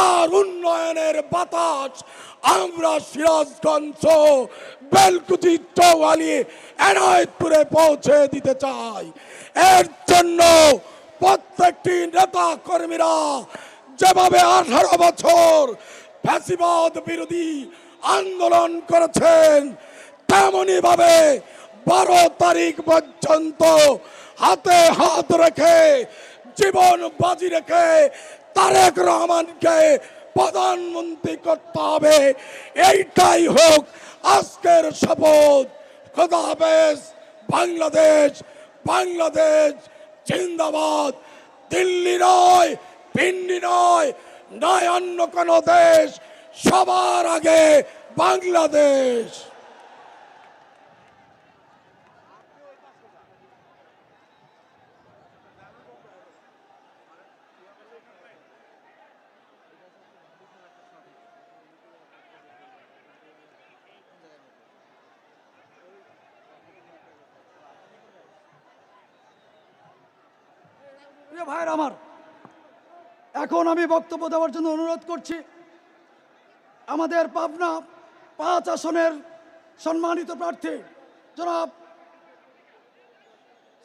আর উন্নয়নের বাতাস আমরা সিরাজগঞ্জ, বেলকুচি, চৌয়ালি, এনায়েতপুরে পৌঁছে দিতে চাই। এর জন্য প্রত্যেকটি নেতা কর্মীরা যেভাবে 18 বছর ফ্যাসিবাদ বিরোধী আন্দোলন করেছেন, তেমনি ভাবে 12 তারিখ পর্যন্ত হাতে হাত রেখে জীবন বাজি রেখে তারেক রহমানকে প্রধানমন্ত্রী করতে হবে। এইটাই হোক আজকের শপথ। খোদা হাফেজ। বাংলাদেশ, বাংলাদেশ জিন্দাবাদ। দিল্লি নয়, পিন্ডি নয়, নয় অন্য কোন দেশ, সবার আগে বাংলাদেশ। প্রিয় ভাইয়ের আমার, এখন আমি বক্তব্য দেওয়ার জন্য অনুরোধ করছি আমাদের পাবনা 5 আসনের সম্মানিত প্রার্থী জনাব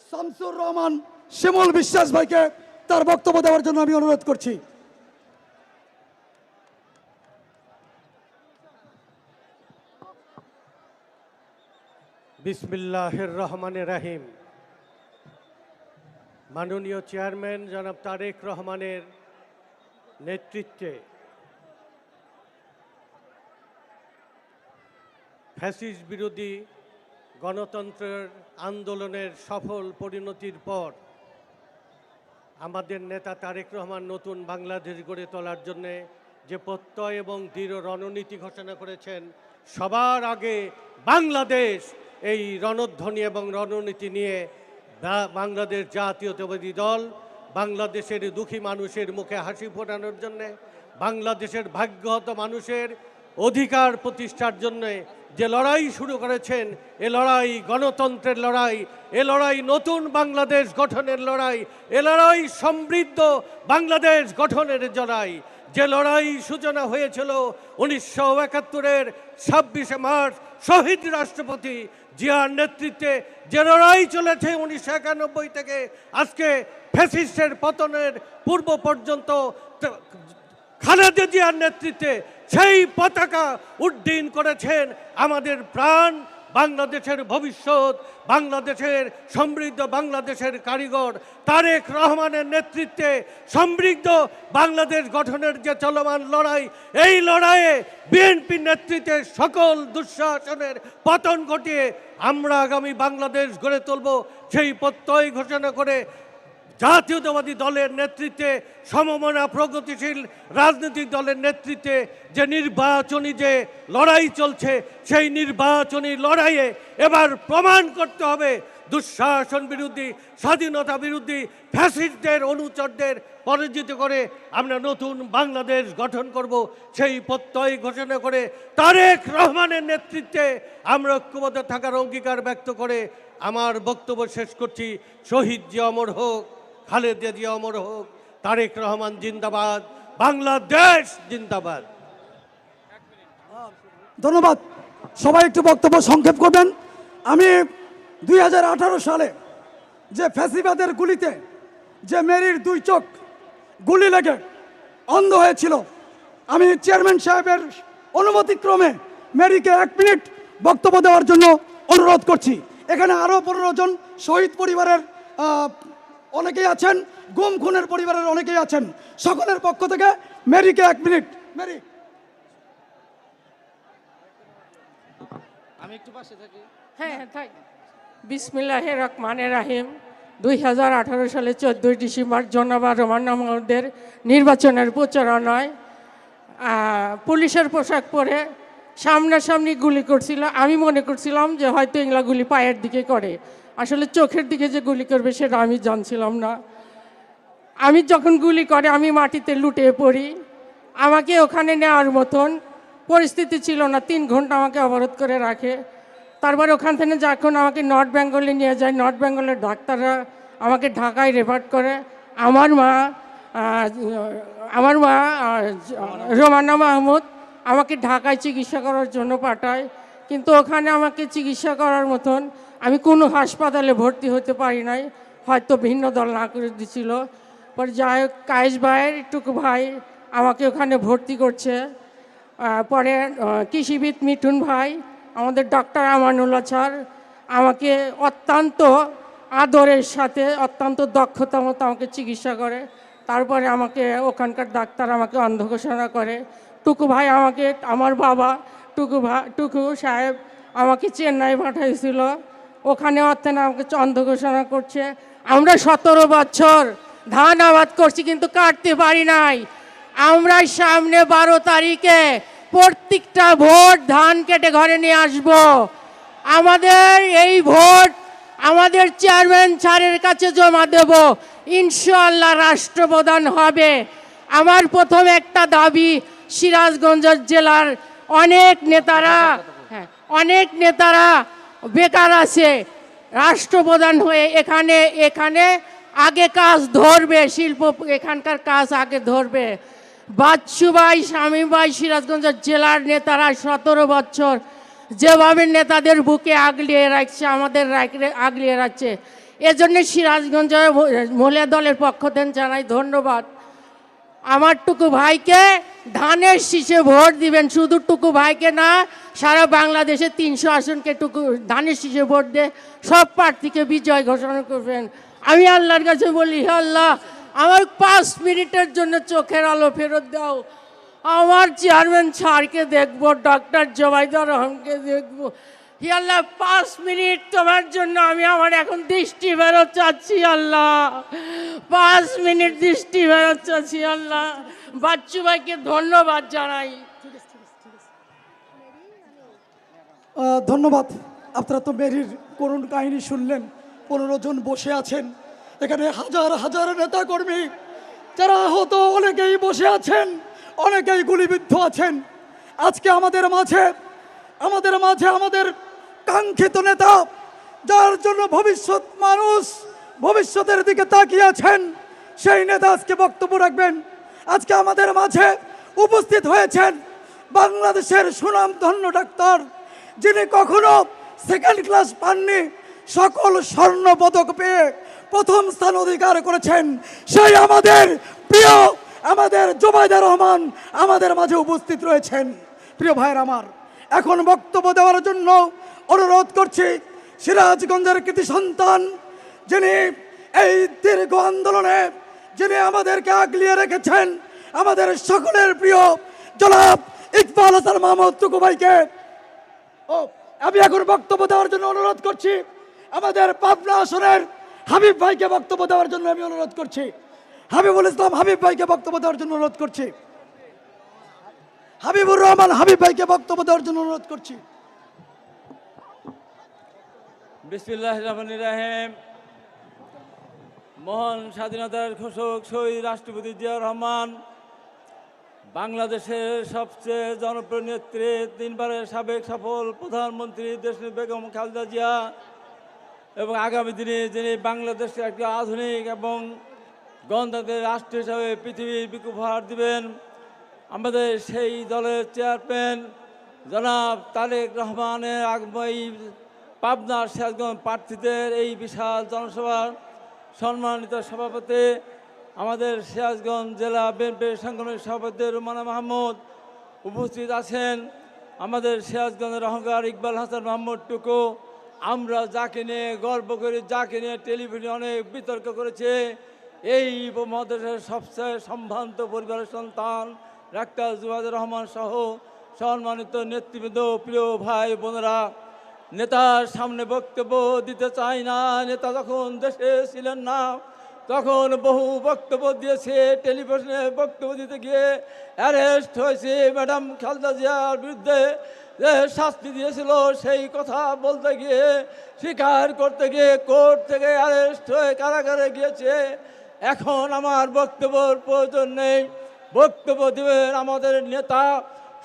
শামসুর রহমান শিমুল বিশ্বাস ভাইকে তার বক্তব্য দেওয়ার জন্য আমি অনুরোধ করছি। বিসমিল্লাহির রহমানির রহিম। মাননীয় চেয়ারম্যান জনাব তারেক রহমানের নেতৃত্বে ফ্যাসিস্ট বিরোধী গণতন্ত্রের আন্দোলনের সফল পরিণতির পর আমাদের নেতা তারেক রহমান নতুন বাংলাদেশ গড়ে তোলার জন্যে যে প্রত্যয় এবং দৃঢ় রণনীতি ঘোষণা করেছেন, সবার আগে বাংলাদেশ এই রণধ্বনি এবং রণনীতি নিয়ে বাংলাদেশ জাতীয়তাবাদী দল বাংলাদেশের দুঃখী মানুষের মুখে হাসি ফোটানোর জন্যে, বাংলাদেশের ভাগ্যহত মানুষের অধিকার প্রতিষ্ঠার জন্যে যে লড়াই শুরু করেছেন, এ লড়াই গণতন্ত্রের লড়াই, এ লড়াই নতুন বাংলাদেশ গঠনের লড়াই, এ লড়াই সমৃদ্ধ বাংলাদেশ গঠনের লড়াই। যে লড়াই সূচনা হয়েছিল 1971-এর 26শে মার্চ শহীদ রাষ্ট্রপতি জিয়ার নেতৃত্বে, যে লড়াই চলেছে 1991 থেকে আজকে ফ্যাসিস্টের পতনের পূর্ব পর্যন্ত খালেদা জিয়ার নেতৃত্বে, সেই পতাকা উড্ডীন করেছেন আমাদের প্রাণ বাংলাদেশের ভবিষ্যৎ, বাংলাদেশের সমৃদ্ধ বাংলাদেশের কারিগর তারেক রহমানের নেতৃত্বে সমৃদ্ধ বাংলাদেশ গঠনের যে চলমান লড়াই, এই লড়াইয়ে বিএনপির নেতৃত্বে সকল দুঃশাসনের পতন ঘটিয়ে আমরা আগামী বাংলাদেশ গড়ে তুলব, সেই প্রত্যয় ঘোষণা করে জাতীয়তাবাদী দলের নেতৃত্বে, সমমনা প্রগতিশীল রাজনৈতিক দলের নেতৃত্বে যে নির্বাচনী যে লড়াই চলছে, সেই নির্বাচনী লড়াইয়ে এবার প্রমাণ করতে হবে দুঃশাসন বিরোধী, স্বাধীনতা বিরোধী ফ্যাসিস্টদের অনুচরদের পরাজিত করে আমরা নতুন বাংলাদেশ গঠন করব। সেই প্রত্যয় ঘোষণা করে তারেক রহমানের নেতৃত্বে আমরা ঐক্যবদ্ধ থাকার অঙ্গীকার ব্যক্ত করে আমার বক্তব্য শেষ করছি। শহীদ জিয়া অমর হোক, খালেদা জিয়া অমর হোক, তারেক রহমান জিন্দাবাদ, বাংলাদেশ জিন্দাবাদ। ধন্যবাদ। সবাই একটু বক্তব্য সংক্ষেপ করবেন। আমি 2018 সালে যে ফ্যাসিবাদের গুলিতে যে মেরির 2 চোখ গুলি লেগে অন্ধ হয়েছিল, আমি চেয়ারম্যান সাহেবের অনুমতিক্রমে মেরিকে 1 মিনিট বক্তব্য দেওয়ার জন্য অনুরোধ করছি। এখানে আরও 15 জন শহীদ পরিবারের অনেকেই আছেন, গুম খুনের পরিবারের অনেকেই আছেন। সকলের পক্ষ থেকে মেরিকে 1 মিনিট। মেরি, আমি একটু পাশে থাকি। হ্যাঁ থাক। বিসমিল্লাহির রহমানির রহিম। 2018 সালে 14 ডিসেম্বর জনাব রহমান মোহাম্মদের নির্বাচনের প্রচারণায় পুলিশের পোশাক পরে সামনাসামনি গুলি করছিল। আমি মনে করছিলাম যে হয়তো এগুলা গুলি পায়ের দিকে করে, আসলে চোখের দিকে যে গুলি করবে সেটা আমি জানছিলাম না। আমি যখন গুলি করে আমি মাটিতে লুটিয়ে পড়ি। আমাকে ওখানে নেওয়ার মতন পরিস্থিতি ছিল না। 3 ঘন্টা আমাকে অবরোধ করে রাখে। তারপরে ওখান থেকে যখন আমাকে নর্থ বেঙ্গলে নিয়ে যায়, নর্থ বেঙ্গলের ডাক্তাররা আমাকে ঢাকায় রেফার করে। আমার মা রোমানা মাহমুদ আমাকে ঢাকায় চিকিৎসা করার জন্য পাঠায়, কিন্তু ওখানে আমাকে চিকিৎসা করার মতন আমি কোনো হাসপাতালে ভর্তি হতে পারি নাই, হয়তো ভিন্ন দল না করে দিছিল। পরে যাই হোক কায়েস ভাইয়ের টুকু ভাই আমাকে ওখানে ভর্তি করছে। পরে কৃষিবিদ মিঠুন ভাই, আমাদের ডক্টর আমানুল্লাহ স্যার আমাকে অত্যন্ত আদরের সাথে অত্যন্ত দক্ষতা মতো আমাকে চিকিৎসা করে। তারপরে আমাকে ওখানকার ডাক্তার আমাকে অন্ধ ঘোষণা করে। টুকু ভাই আমাকে, আমার বাবা টুকু সাহেব আমাকে চেন্নাই পাঠাইছিল, ওখানে অর্থে আমাকে অন্ধ ঘোষণা করছে। আমরা 17 বছর ধান আবাদ করছি কিন্তু কাটতে পারি নাই। আমরা সামনে 12 তারিখে প্রত্যেকটা ভোট ধান কেটে ঘরে নিয়ে আসব। আমাদের এই ভোট আমাদের চেয়ারম্যান স্যারের কাছে জমা দেব, ইনশাআল্লাহ রাষ্ট্রপ্রধান হবে। আমার প্রথম একটা দাবি, সিরাজগঞ্জ জেলার অনেক নেতারা বেকার আছে, রাষ্ট্রপ্রধান হয়ে এখানে আগে কাজ ধরবে, শিল্প এখানকার কাজ আগে ধরবে। বাচ্চু ভাই, শামীম ভাই, সিরাজগঞ্জ জেলার নেতারা 17 বছর যেভাবে নেতাদের বুকে আগলিয়ে রাখছে, আমাদের আগলিয়ে রাখছে, এজন্য সিরাজগঞ্জ মহিলা দলের পক্ষ থেকে জানাই ধন্যবাদ। আমার টুকু ভাইকে ধানের শীষে ভোট দিবেন, শুধু টুকু ভাইকে না, সারা বাংলাদেশে 300 আসনকে ধানের শীষে ভোট দিয়ে সব প্রার্থীকে বিজয় ঘোষণা করবেন। আমি আল্লাহর কাছে বলি, আল্লাহ আমার 5 মিনিটের জন্য চোখের আলো ফেরত দাও। আমার চেয়ারম্যান স্যারকে দেখবো, ডক্টর জোবাইদুর রহমানকে দেখবো। হি আল্লাহ 5 মিনিট তোমার জন্য আমি আমার এখন দৃষ্টি ফেরত চাচ্ছি আল্লাহ, 5 মিনিট দৃষ্টি ফেরত চাচ্ছি আল্লাহ। বাচ্চু ভাইকে ধন্যবাদ জানাই। ধন্যবাদ। আপনারা তো মেরির করুণ কাহিনী শুনলেন। 15 জন বসে আছেন এখানে, হাজার হাজার নেতা কর্মী যারা আহত, অনেকেই বসে আছেন, অনেকেই গুলিবিদ্ধ আছেন। আজকে আমাদের মাঝে আমাদের কাঙ্ক্ষিত নেতা, যার জন্য ভবিষ্যৎ মানুষ ভবিষ্যতের দিকে তাকিয়ে আছেন, সেই নেতা আজকে বক্তব্য রাখবেন। আজকে আমাদের মাঝে উপস্থিত হয়েছেন বাংলাদেশের সুনামধন্য ডাক্তার, যিনি কখনো সেকেন্ড ক্লাস পাননি, সকল স্বর্ণ পদক পেয়ে প্রথম স্থান অধিকার করেছেন, সেই আমাদের প্রিয় আমাদের জোবাইদুর রহমান আমাদের মাঝে উপস্থিত রয়েছেন। প্রিয় ভাইয়ের আমার, এখন বক্তব্য দেওয়ার জন্য অনুরোধ করছি সিরাজগঞ্জের কৃতি সন্তান, যিনি এই দীর্ঘ আন্দোলনে যিনি আমাদেরকে আগলিয়ে রেখেছেন, আমাদের সকলের প্রিয় জনাব ইকবাল হাসান মাহমুদ টুকু ভাইকে আমি এখন বক্তব্য দেওয়ার জন্য অনুরোধ করছি। আমাদের পাবনা আসনের হাবিব ভাইকে বক্তব্য দেওয়ার জন্য আমি অনুরোধ করছি। হাবিবুল ইসলাম হাবিব ভাইকে বক্তব্য দেওয়ার জন্য অনুরোধ করছি। হাবিবুর রহমান হাবিব ভাইকে বক্তব্য দেওয়ার জন্য অনুরোধ করছি। বিসমিল্লাহির রহমানির রহিম। মহান স্বাধীনতার ঘোষক শহীদ রাষ্ট্রপতি জিয়াউর রহমান, বাংলাদেশের সবচেয়ে জনপ্রিয় নেত্রী, 3 বারের সাবেক সফল প্রধানমন্ত্রী দেশনেত্রী বেগম খালেদা জিয়া, এবং আগামী দিনে যিনি বাংলাদেশকে একটি আধুনিক এবং গণতান্ত্রিক রাষ্ট্র হিসাবে পৃথিবীর উপহার দিবেন, আমাদের সেই দলের চেয়ারম্যান জনাব তারেক রহমানের আগামী পাবনার সিরাজগঞ্জ প্রার্থীদের এই বিশাল জনসভার সম্মানিত সভাপতি, আমাদের সিরাজগঞ্জ জেলা বিএনপির সাংগঠনিক সভাপতি রুমানা মাহমুদ উপস্থিত আছেন, আমাদের সিরাজগঞ্জের অহংকার ইকবাল হাসান মাহমুদ টুকু, আমরা যাকে নিয়ে গর্ব করি, যাকে নিয়ে টেলিভিশনে অনেক বিতর্ক করেছে, এই উপমহাদেশের সবচেয়ে সম্ভ্রান্ত পরিবারের সন্তান ডাক্তার জোবাইদুর রহমান সহ সম্মানিত নেতৃবৃন্দ, প্রিয় ভাই বোনেরা, নেতার সামনে বক্তব্য দিতে চাই না। নেতা যখন দেশে ছিলেন না তখন বহু বক্তব্য দিয়েছে, টেলিভিশনে বক্তব্য দিতে গিয়ে অ্যারেস্ট হয়েছে। ম্যাডাম খালেদা জিয়ার বিরুদ্ধে যে শাস্তি দিয়েছিল সেই কথা বলতে গিয়ে, স্বীকার করতে গিয়ে কোর্ট থেকে অ্যারেস্ট হয়ে কারাগারে গিয়েছে। এখন আমার বক্তব্যের প্রয়োজন নেই, বক্তব্য দেবেন আমাদের নেতা,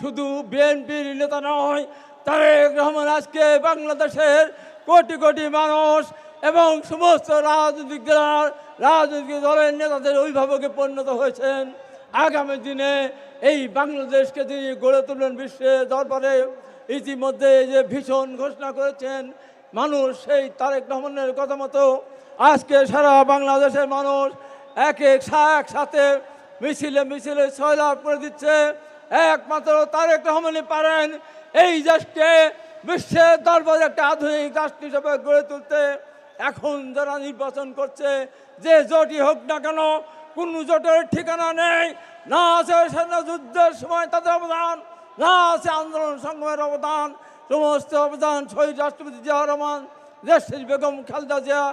শুধু বিএনপির নেতা নয়, তারেক রহমান আজকে বাংলাদেশের কোটি কোটি মানুষ এবং সমস্ত রাজনৈতিক দলের নেতাদের অভিভাবকে পরিণত হয়েছেন। আগামী দিনে এই বাংলাদেশকে তিনি গড়ে তুলবেন বিশ্বের দরবারে। ইতিমধ্যে যে ভীষণ ঘোষণা করেছেন মানুষ, সেই তারেক রহমানের কথা মতো আজকে সারা বাংলাদেশের মানুষ একসাথে মিছিলে মিছিলে সয়লাভ করে দিচ্ছে। একমাত্র তারেক রহমানই পারেন এই দেশকে বিশ্বের দরবারে একটা আধুনিক রাষ্ট্র হিসেবে গড়ে তুলতে। এখন যারা নির্বাচন করছে, যে জোটই হোক না কেন, কোন জোটের ঠিকানা নেই, না আছে সেনা যুদ্ধের সময় তাদের অবদান, না আছে আন্দোলন সংগ্রামের অবদান। সমস্ত অবদান শহীদ রাষ্ট্রপতি জিয়াউর রহমান, দেশশ্রী বেগম খালেদা জিয়া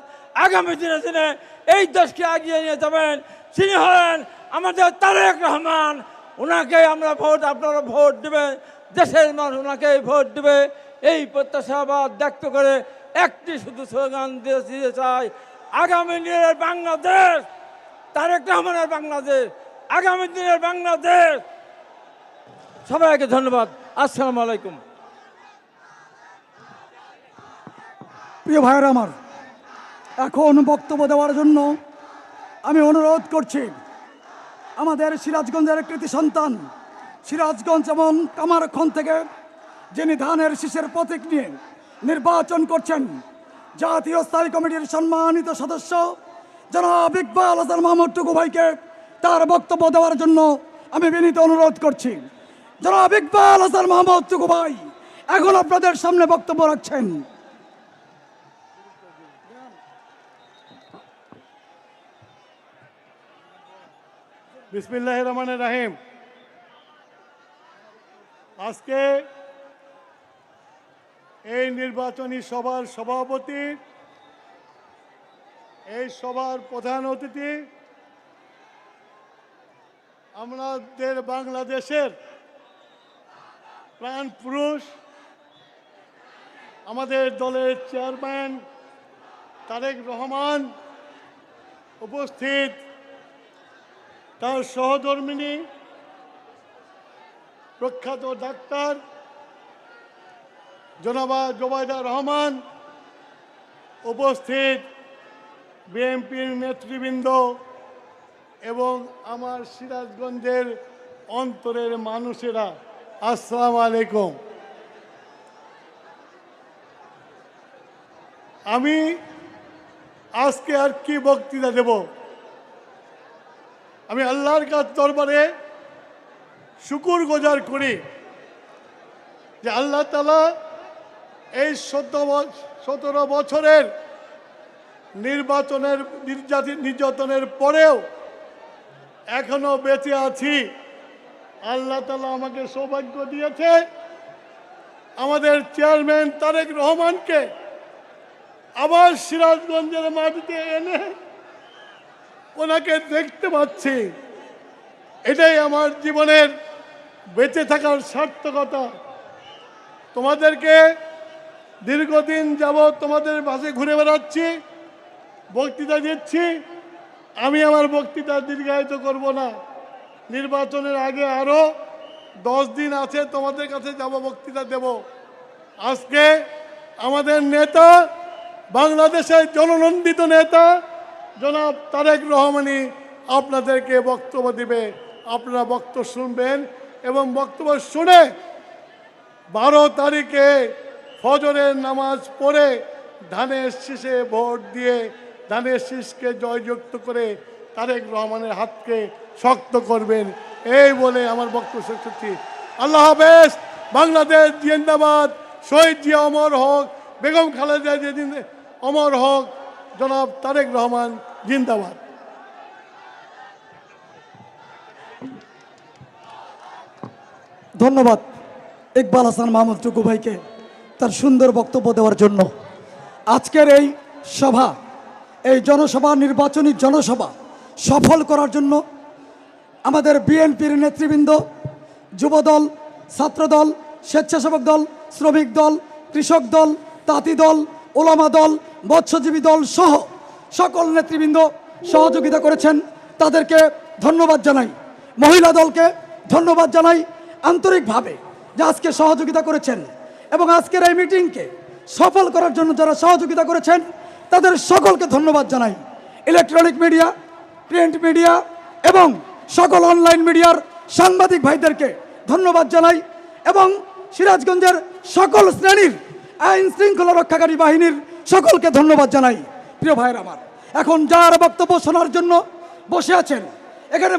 আগামী দিনে দিনে এই দেশকে এগিয়ে নিয়ে যাবেন। তিনি হলেন আমাদের তারেক রহমান। ওনাকে আমরা ভোট, আপনারা ভোট দেবেন, দেশের মানুষ ওনাকে ভোট দেবে। এই প্রত্যাশাবাদ ব্যক্ত করে একটি শুধু স্লোগান দিতে চাই, আগামী দিনের বাংলাদেশ, তারেক রহমানের বাংলাদেশ, আগামী দিনের বাংলাদেশ। সবাইকে ধন্যবাদ। আসসালামু আলাইকুম। প্রিয় ভাইয়েরা আমার, এখন বক্তব্য দেওয়ার জন্য আমি অনুরোধ করছি আমাদের সিরাজগঞ্জের কৃতি সন্তান, সিরাজগঞ্জ এবং কামারখান থেকে যিনি ধানের শীষের প্রতীক নিয়ে নির্বাচন করছেন, জাতীয় স্থায়ী কমিটির সম্মানিত সদস্য জনাব ইকবাল হাসান মাহমুদ টুকু ভাইকে তার বক্তব্য দেওয়ার জন্য আমি বিনীত অনুরোধ করছি। জনাব ইকবাল হাসান মাহমুদ টুকু ভাই এখন আপনাদের সামনে বক্তব্য রাখছেন। বিসমিল্লাহির রহমানির রহিম। আজকে এই নির্বাচনী সভার সভাপতি, এই সভার প্রধান অতিথি, আমাদের বাংলাদেশের প্রাণ পুরুষ, আমাদের দলের চেয়ারম্যান তারেক রহমান উপস্থিত, তার সহধর্মিনী প্রখ্যাত ডাক্তার জনাবা জোবাইদা রহমান উপস্থিত, বিএনপির নেতৃবৃন্দ এবং আমার সিরাজগঞ্জের অন্তরের মানুষেরা, আসসালামু আলাইকুম। আমি আজকে আর কি বক্তৃতা দেব? আমি আল্লাহর কাছে দরবারে শুকুর গুজার করি যে আল্লাহ তাআলা এই 17 বছরের নির্বাচনের নির্যাতনের পরেও এখনো বেঁচে আছি। আল্লাহ তাআলা আমাকে সৌভাগ্য দিয়েছে আমাদের চেয়ারম্যান তারেক রহমানকে আবার সিরাজগঞ্জের মাটিতে এনে ওনাকে দেখতে পাচ্ছি। এটাই আমার জীবনের বেঁচে থাকার সার্থকতা। তোমাদেরকে দীর্ঘদিন যাবৎ তোমাদের পাশে ঘুরে বেড়াচ্ছি, বক্তৃতা দিচ্ছি। আমি আমার বক্তৃতা দীর্ঘায়িত করব না। নির্বাচনের আগে আরও 10 দিন আছে, তোমাদের কাছে যাব, বক্তৃতা দেব। আজকে আমাদের নেতা, বাংলাদেশের জননন্দিত নেতা জনাব তারেক রহমানই আপনাদেরকে বক্তব্য দিবে। আপনারা বক্তব্য শুনবেন এবং বক্তব্য শুনে 12 তারিখে ফজরের নামাজ পড়ে ধানের শীষে ভোট দিয়ে ধানের শীষকে জয়যুক্ত করে তারেক রহমানের হাতকে শক্ত করবেন। এই বলে আমার বক্তব্য শেষ করছি। আল্লাহ হাফেজ। বাংলাদেশ জিন্দাবাদ। শহীদ জিয়া অমর হোক, বেগম খালেদা জিয়া অমর হোক, জনাব তারেক রহমান জিন্দাবাদ। ধন্যবাদ ইকবাল হাসান মাহমুদ টুকু ভাইকে তার সুন্দর বক্তব্য দেওয়ার জন্য। আজকের এই সভা, এই জনসভা, নির্বাচনী জনসভা সফল করার জন্য আমাদের বিএনপির নেতৃবৃন্দ, যুবদল, ছাত্রদল, স্বেচ্ছাসেবক দল, শ্রমিক দল, কৃষক দল, তাঁতি দল, ওলামা দল, মৎস্যজীবী দল সহ সকল নেতৃবৃন্দ সহযোগিতা করেছেন, তাদেরকে ধন্যবাদ জানাই। মহিলা দলকে ধন্যবাদ জানাই আন্তরিকভাবে যে আজকে সহযোগিতা করেছেন এবং আজকের এই মিটিংকে সফল করার জন্য যারা সহযোগিতা করেছেন তাদের সকলকে ধন্যবাদ জানাই। ইলেকট্রনিক মিডিয়া, প্রিন্ট মিডিয়া এবং সকল অনলাইন মিডিয়ার সাংবাদিক ভাইদেরকে ধন্যবাদ জানাই এবং সিরাজগঞ্জের সকল শ্রেণীর আইন শৃঙ্খলা রক্ষাকারী বাহিনীর সকলকে ধন্যবাদ জানাই। প্রিয় ভাইয়ের আমার, এখন যার বক্তব্য শোনার জন্য বসে আছেন এখানে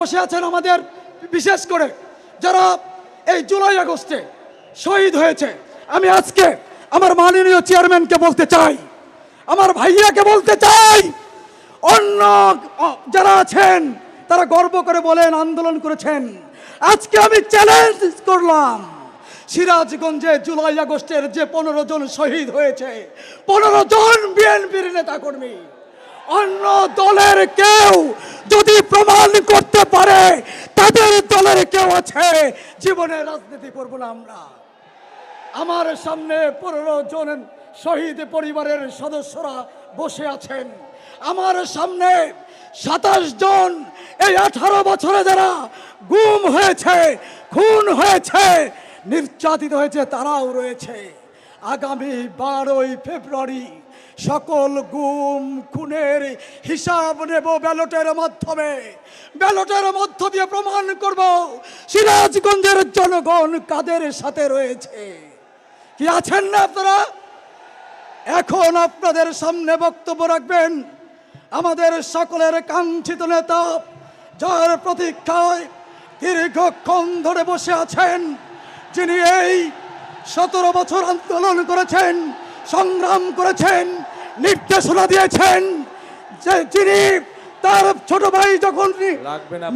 বসে আছেন আমাদের বিশেষ করে যারা এই জুলাই আগস্টে শহীদ হয়েছে। আমি আজকে আমার মাননীয় চেয়ারম্যানকে বলতে চাই, আমার ভাইয়াকে বলতে চাই, অন্য যারা আছেন তারা গর্ব করে বলেন আন্দোলন করেছেন। আজকে আমি চ্যালেঞ্জ করলাম, সিরাজগঞ্জে জুলাই আগস্টের যে 15 জন শহীদ হয়েছে, 15 জন বিএনপির নেতাকর্মী, অন্য দলের কেউ যদি প্রমাণ করতে পারে তাদের দলের কেউ আছে, জীবনে রাজনীতি করব না আমরা। আমার সামনে 15 জন শহীদ পরিবারের সদস্যরা বসে আছেন, আমার সামনে 27 জন এই 18 বছরে যারা গুম হয়েছে, খুন হয়েছে, নির্যাতিত হয়েছে তারাও রয়েছে। আগামী 12ই ফেব্রুয়ারি সকল গুম খুনের হিসাব নেব ব্যালটের মাধ্যমে। ব্যালটের মধ্য দিয়ে প্রমাণ করব সিরাজগঞ্জের জনগণ কাদের সাথে রয়েছে। কি আছেন না আপনারা? এখন আপনাদের সামনে বক্তব্য রাখবেন আমাদের সকলের কাঙ্ক্ষিত নেতা, যার প্রতীক্ষায় দীর্ঘক্ষণ ধরে বসে আছেন, যিনি এই 17 বছর আন্দোলন করেছেন, সংগ্রাম করেছেন, নির্দেশনা দিয়েছেন, যে যিনি তার ছোট ভাই যখন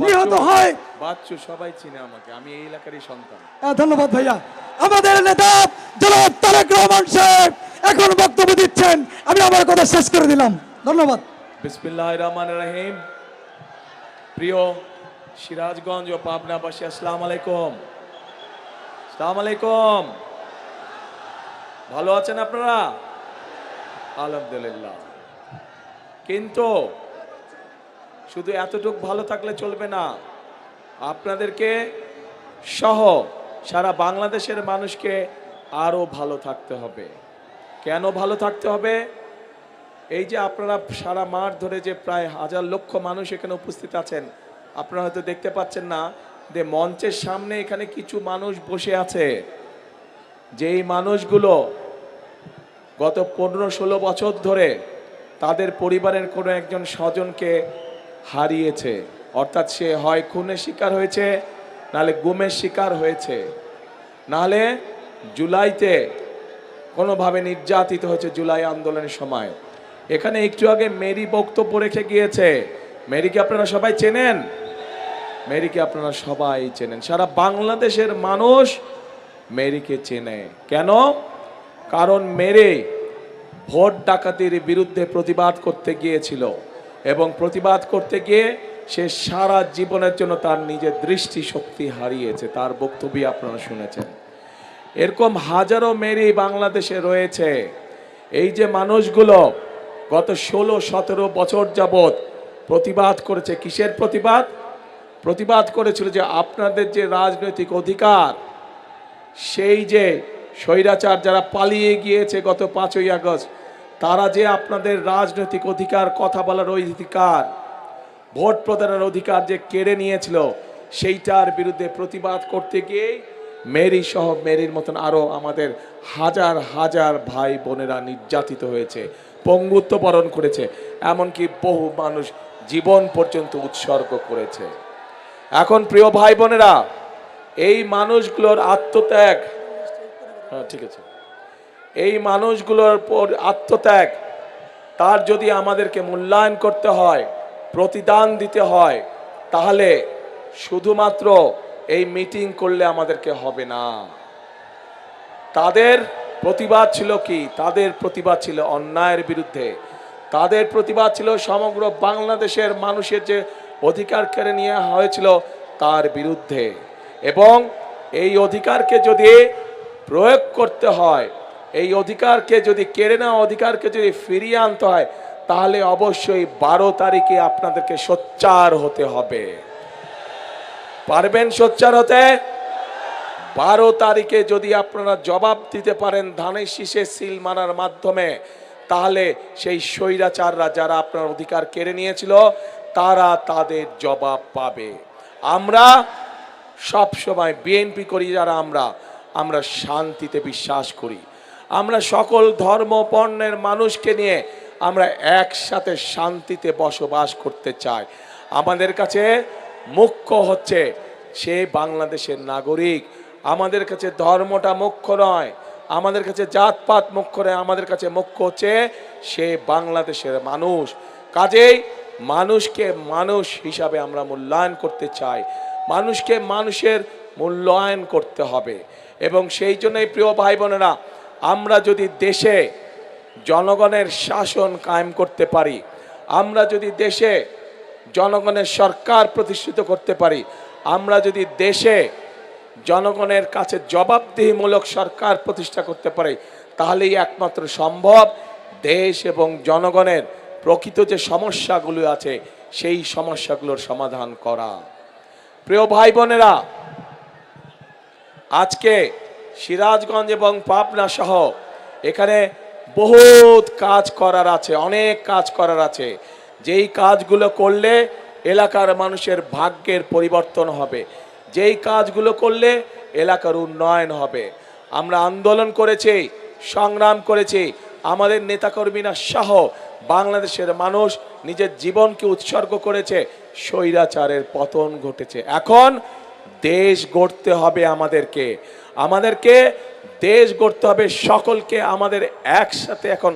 নিহত হয়, বাচ্চু সবাই চিনে আমাকে, আমি এই এলাকারই সন্তান। ধন্যবাদ ভাইয়া। আমাদের নেতা জনাব তারেক রহমান সাহেব এখন বক্তব্য দিচ্ছেন, আমি আমার কথা শেষ করে দিলাম। ধন্যবাদ। বিসমিল্লাহির রহমানির রহিম। প্রিয় সিরাজগঞ্জ ও পাবনাবাসী, আসসালামু আলাইকুম। আসসালামু আলাইকুম। ভালো আছেন আপনারা? আলহামদুলিল্লাহ। কিন্তু শুধু এতটুকু ভালো থাকলে চলবে না, আপনাদেরকে সহ সারা বাংলাদেশের মানুষকে আরো ভালো থাকতে হবে। কেন ভালো থাকতে হবে? এই যে আপনারা সারা মাঠ ধরে যে প্রায় 1000 লক্ষ মানুষ এখানে উপস্থিত আছেন, আপনারা হয়তো দেখতে পাচ্ছেন না যে মঞ্চের সামনে এখানে কিছু মানুষ বসে আছে, যেই মানুষগুলো গত 15-16 বছর ধরে তাদের পরিবারের কোনো একজন স্বজনকে হারিয়েছে, অর্থাৎ সে হয় খুনের শিকার হয়েছে, নাহলে গুমের শিকার হয়েছে, নাহলে জুলাইতে কোনোভাবে নির্যাতিত হয়েছে জুলাই আন্দোলনের সময়। এখানে একটু আগে মেরি বক্তব্য রেখে গিয়েছে। মেরিকে আপনারা সবাই চেনেন? মেরিকে আপনারা সবাই চেনেন, সারা বাংলাদেশের মানুষ মেরিকে চেনে। কেন? কারণ মেরি ভোট ডাকাতির বিরুদ্ধে প্রতিবাদ করতে গিয়েছিল এবং প্রতিবাদ করতে গিয়ে সে সারা জীবনের জন্য তার নিজের দৃষ্টি শক্তি হারিয়েছে। তার বক্তব্য আপনারা শুনেছেন। এরকম হাজারো মেরি বাংলাদেশে রয়েছে। এই যে মানুষগুলো গত 16-17 বছর যাবৎ প্রতিবাদ করেছে। কিসের প্রতিবাদ? প্রতিবাদ করেছিল যে আপনাদের যে রাজনৈতিক অধিকার, সেই যে স্বৈরাচার যারা পালিয়ে গিয়েছে গত 5ই আগস্ট, তারা যে আপনাদের রাজনৈতিক অধিকার, কথা বলার অধিকার, ভোট প্রদানের অধিকার যে কেড়ে নিয়েছিল, সেইটার বিরুদ্ধে প্রতিবাদ করতে গিয়ে মেরি সহ মেরির মতন আরো আমাদের হাজার হাজার ভাই বোনেরা নির্যাতিত হয়েছে, পঙ্গুত্ব বরণ করেছে, এমনকি বহু মানুষ জীবন পর্যন্ত উৎসর্গ করেছে। এখন প্রিয় ভাই বোনেরা, এই মানুষগুলোর আত্মত্যাগ, ঠিক আছে, এই মানুষগুলোর পর আত্মত্যাগ, তার যদি আমাদেরকে মূল্যায়ন করতে হয়, প্রতিদান দিতে হয়, তাহলে শুধুমাত্র এই মিটিং করলে আমাদেরকে হবে না। তাদের প্রতিবাদ ছিল কি? তাদের প্রতিবাদ ছিল অন্যায়ের বিরুদ্ধে। তাদের প্রতিবাদ ছিল সমগ্র বাংলাদেশের মানুষের যে অধিকার কেড়ে নেওয়া হয়েছিল তার বিরুদ্ধে। এবং এই অধিকারকে যদি প্রয়োগ করতে হয়, এই অধিকারকে যদি কেড়ে নেওয়া অধিকারকে যদি ফিরিয়ে আনতে হয়, তাহলে অবশ্যই 12 তারিখে আপনাদেরকে সোচ্চার হতে হবে। পারবেন সোচ্চার হতে? 12 তারিখে যদি আপনারা জবাব দিতে পারেন ধানের শীষে সিল মারার মাধ্যমে, তাহলে সেই স্বৈরাচাররা যারা আপনার অধিকার কেড়ে নিয়েছিল তারা তাদের জবাব পাবে। আমরা সব সময় বিএনপি করি যারা, আমরা শান্তিতে বিশ্বাস করি। আমরা সকল ধর্ম বর্ণের মানুষকে নিয়ে আমরা একসাথে শান্তিতে বসবাস করতে চাই। আমাদের কাছে মুখ্য হচ্ছে সে বাংলাদেশের নাগরিক। আমাদের কাছে ধর্মটা মুখ্য নয়, আমাদের কাছে জাতপাত মুখ্য নয়, আমাদের কাছে মুখ্য হচ্ছে সে বাংলাদেশের মানুষ। কাজেই মানুষকে মানুষ হিসাবে আমরা মূল্যায়ন করতে চাই, মানুষকে মানুষের মূল্যায়ন করতে হবে। এবং সেই জন্যই প্রিয় ভাই বোনেরা, আমরা যদি দেশে জনগণের শাসন কায়েম করতে পারি, আমরা যদি দেশে জনগণের সরকার প্রতিষ্ঠিত করতে পারি, আমরা যদি দেশে জনগণের কাছে জবাবদিহিমূলক সরকার প্রতিষ্ঠা করতে পারি, তাহলেই একমাত্র সম্ভব দেশ এবং জনগণের প্রকৃত যে সমস্যাগুলো আছে সেই সমস্যাগুলোর সমাধান করা। প্রিয় ভাই বোনেরা, আজকে সিরাজগঞ্জ এবং পাবনা সহ এখানে বহুত কাজ করার আছে, অনেক কাজ করার আছে। যেই কাজগুলো করলে এলাকার মানুষের ভাগ্যের পরিবর্তন হবে, যেই কাজগুলো করলে এলাকার উন্নয়ন হবে। আমরা আন্দোলন করেছি, সংগ্রাম করেছি, আমাদের নেতাকর্মীরা সহ বাংলাদেশের মানুষ নিজের জীবনকে উৎসর্গ করেছে, স্বৈরাচারের পতন ঘটেছে। এখন দেশ গড়তে হবে আমাদেরকে দেশ গড়তে হবে, সকলকে আমাদের একসাথে এখন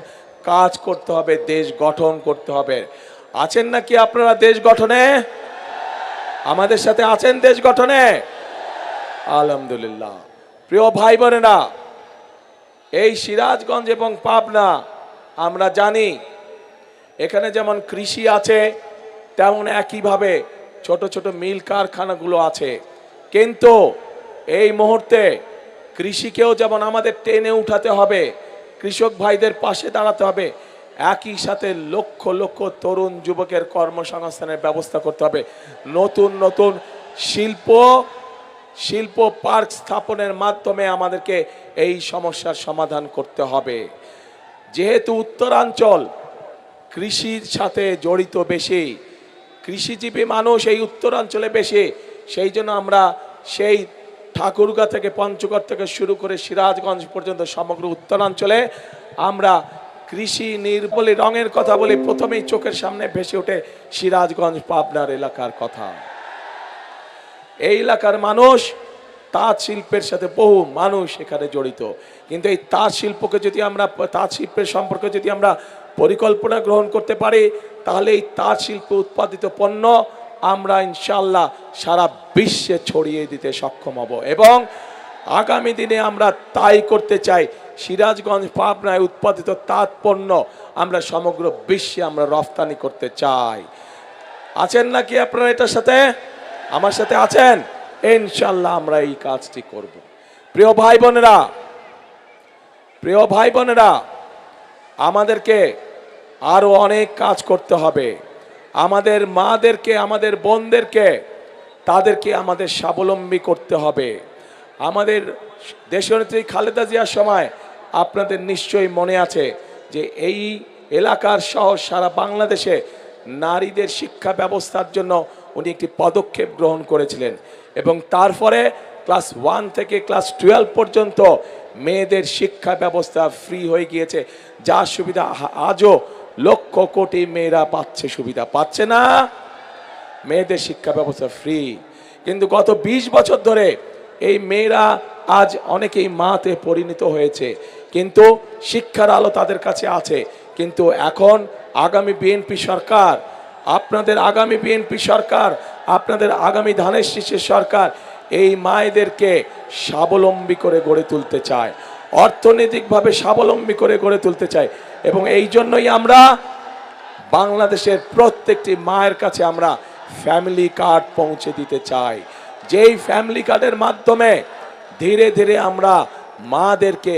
কাজ করতে হবে, দেশ গঠন করতে হবে। আছেন নাকি আপনারা দেশ গঠনে? আমাদের সাথে আছেন দেশ গঠনে? আলহামদুলিল্লাহ। প্রিয় ভাই বোনেরা, এই সিরাজগঞ্জ এবং পাবনা আমরা জানি এখানে যেমন কৃষি আছে তেমন একইভাবে ছোট ছোট মিল কারখানাগুলো আছে। কিন্তু এই মুহূর্তে কৃষিকেও যেমন আমাদের টেনে উঠাতে হবে, কৃষক ভাইদের পাশে দাঁড়াতে হবে, একই সাথে লক্ষ লক্ষ তরুণ যুবকের কর্মসংস্থানের ব্যবস্থা করতে হবে। নতুন নতুন শিল্প পার্ক স্থাপনের মাধ্যমে আমাদেরকে এই সমস্যার সমাধান করতে হবে। যেহেতু উত্তরাঞ্চল কৃষির সাথে জড়িত বেশি, কৃষিজীবী মানুষ এই উত্তরাঞ্চলে বেশি, সেই জন্য আমরা সেই ঠাকুরগাঁ থেকে পঞ্চগড় থেকে শুরু করে সিরাজগঞ্জ পর্যন্ত সমগ্র উত্তরাঞ্চলে আমরা কৃষি নির্ভর রঙের কথা বলি, প্রথমেই চোখের সামনে ভেসে ওঠে সিরাজগঞ্জ পাবনার এলাকার কথা। এই এলাকার মানুষ তাঁত শিল্পের সাথে বহু মানুষ এখানে জড়িত, কিন্তু এই তাঁত শিল্পের সম্পর্কে যদি আমরা পরিকল্পনা গ্রহণ করতে পারি, তাহলে এই তাঁত শিল্প উৎপাদিত পণ্য আমরা ইনশাল্লাহ সারা বিশ্বে ছড়িয়ে দিতে সক্ষম হব। এবং আগামী দিনে আমরা তাই করতে চাই। সিরাজগঞ্জ পাবনায় উৎপাদিত তাঁত পণ্য আমরা সমগ্র বিশ্বে আমরা রফতানি করতে চাই। আছেন নাকি আপনারা এটার সাথে? আমার সাথে আছেন? ইনশাল্লাহ আমরা এই কাজটি করব। প্রিয় ভাই বোনেরা, আমাদেরকে আরো অনেক কাজ করতে হবে। আমাদের মাদেরকে, আমাদের বোনদেরকে, তাদেরকে আমাদের স্বাবলম্বী করতে হবে। আমাদের দেশনেত্রী খালেদা জিয়ার সময় আপনাদের নিশ্চয়ই মনে আছে যে এই এলাকার সহ সারা বাংলাদেশে নারীদের শিক্ষা ব্যবস্থার জন্য উনি একটি পদক্ষেপ গ্রহণ করেছিলেন, এবং তারপরে ক্লাস 1 থেকে ক্লাস 12 পর্যন্ত মেয়েদের শিক্ষা ব্যবস্থা ফ্রি হয়ে গিয়েছে, যার সুবিধা আজও লক্ষ কোটি মেয়েরা পাচ্ছে। সুবিধা পাচ্ছে না? মেয়েদের শিক্ষা ব্যবস্থা ফ্রি। কিন্তু গত 20 বছর ধরে এই মেয়েরা আজ অনেকেই মাতে পরিণত হয়েছে, কিন্তু শিক্ষার আলো তাদের কাছে আছে। কিন্তু এখন আগামী বিএনপি সরকার, আপনাদের আগামী বিএনপি সরকার, আপনাদের আগামী ধানের শীষের সরকার এই মায়েদেরকে স্বাবলম্বী করে গড়ে তুলতে চায়, অর্থনৈতিকভাবে স্বাবলম্বী করে গড়ে তুলতে চায়। এবং এই জন্যই আমরা বাংলাদেশের প্রত্যেকটি মায়ের কাছে আমরা ফ্যামিলি কার্ড পৌঁছে দিতে চাই, যেই ফ্যামিলি কার্ডের মাধ্যমে ধীরে ধীরে আমরা মাদেরকে,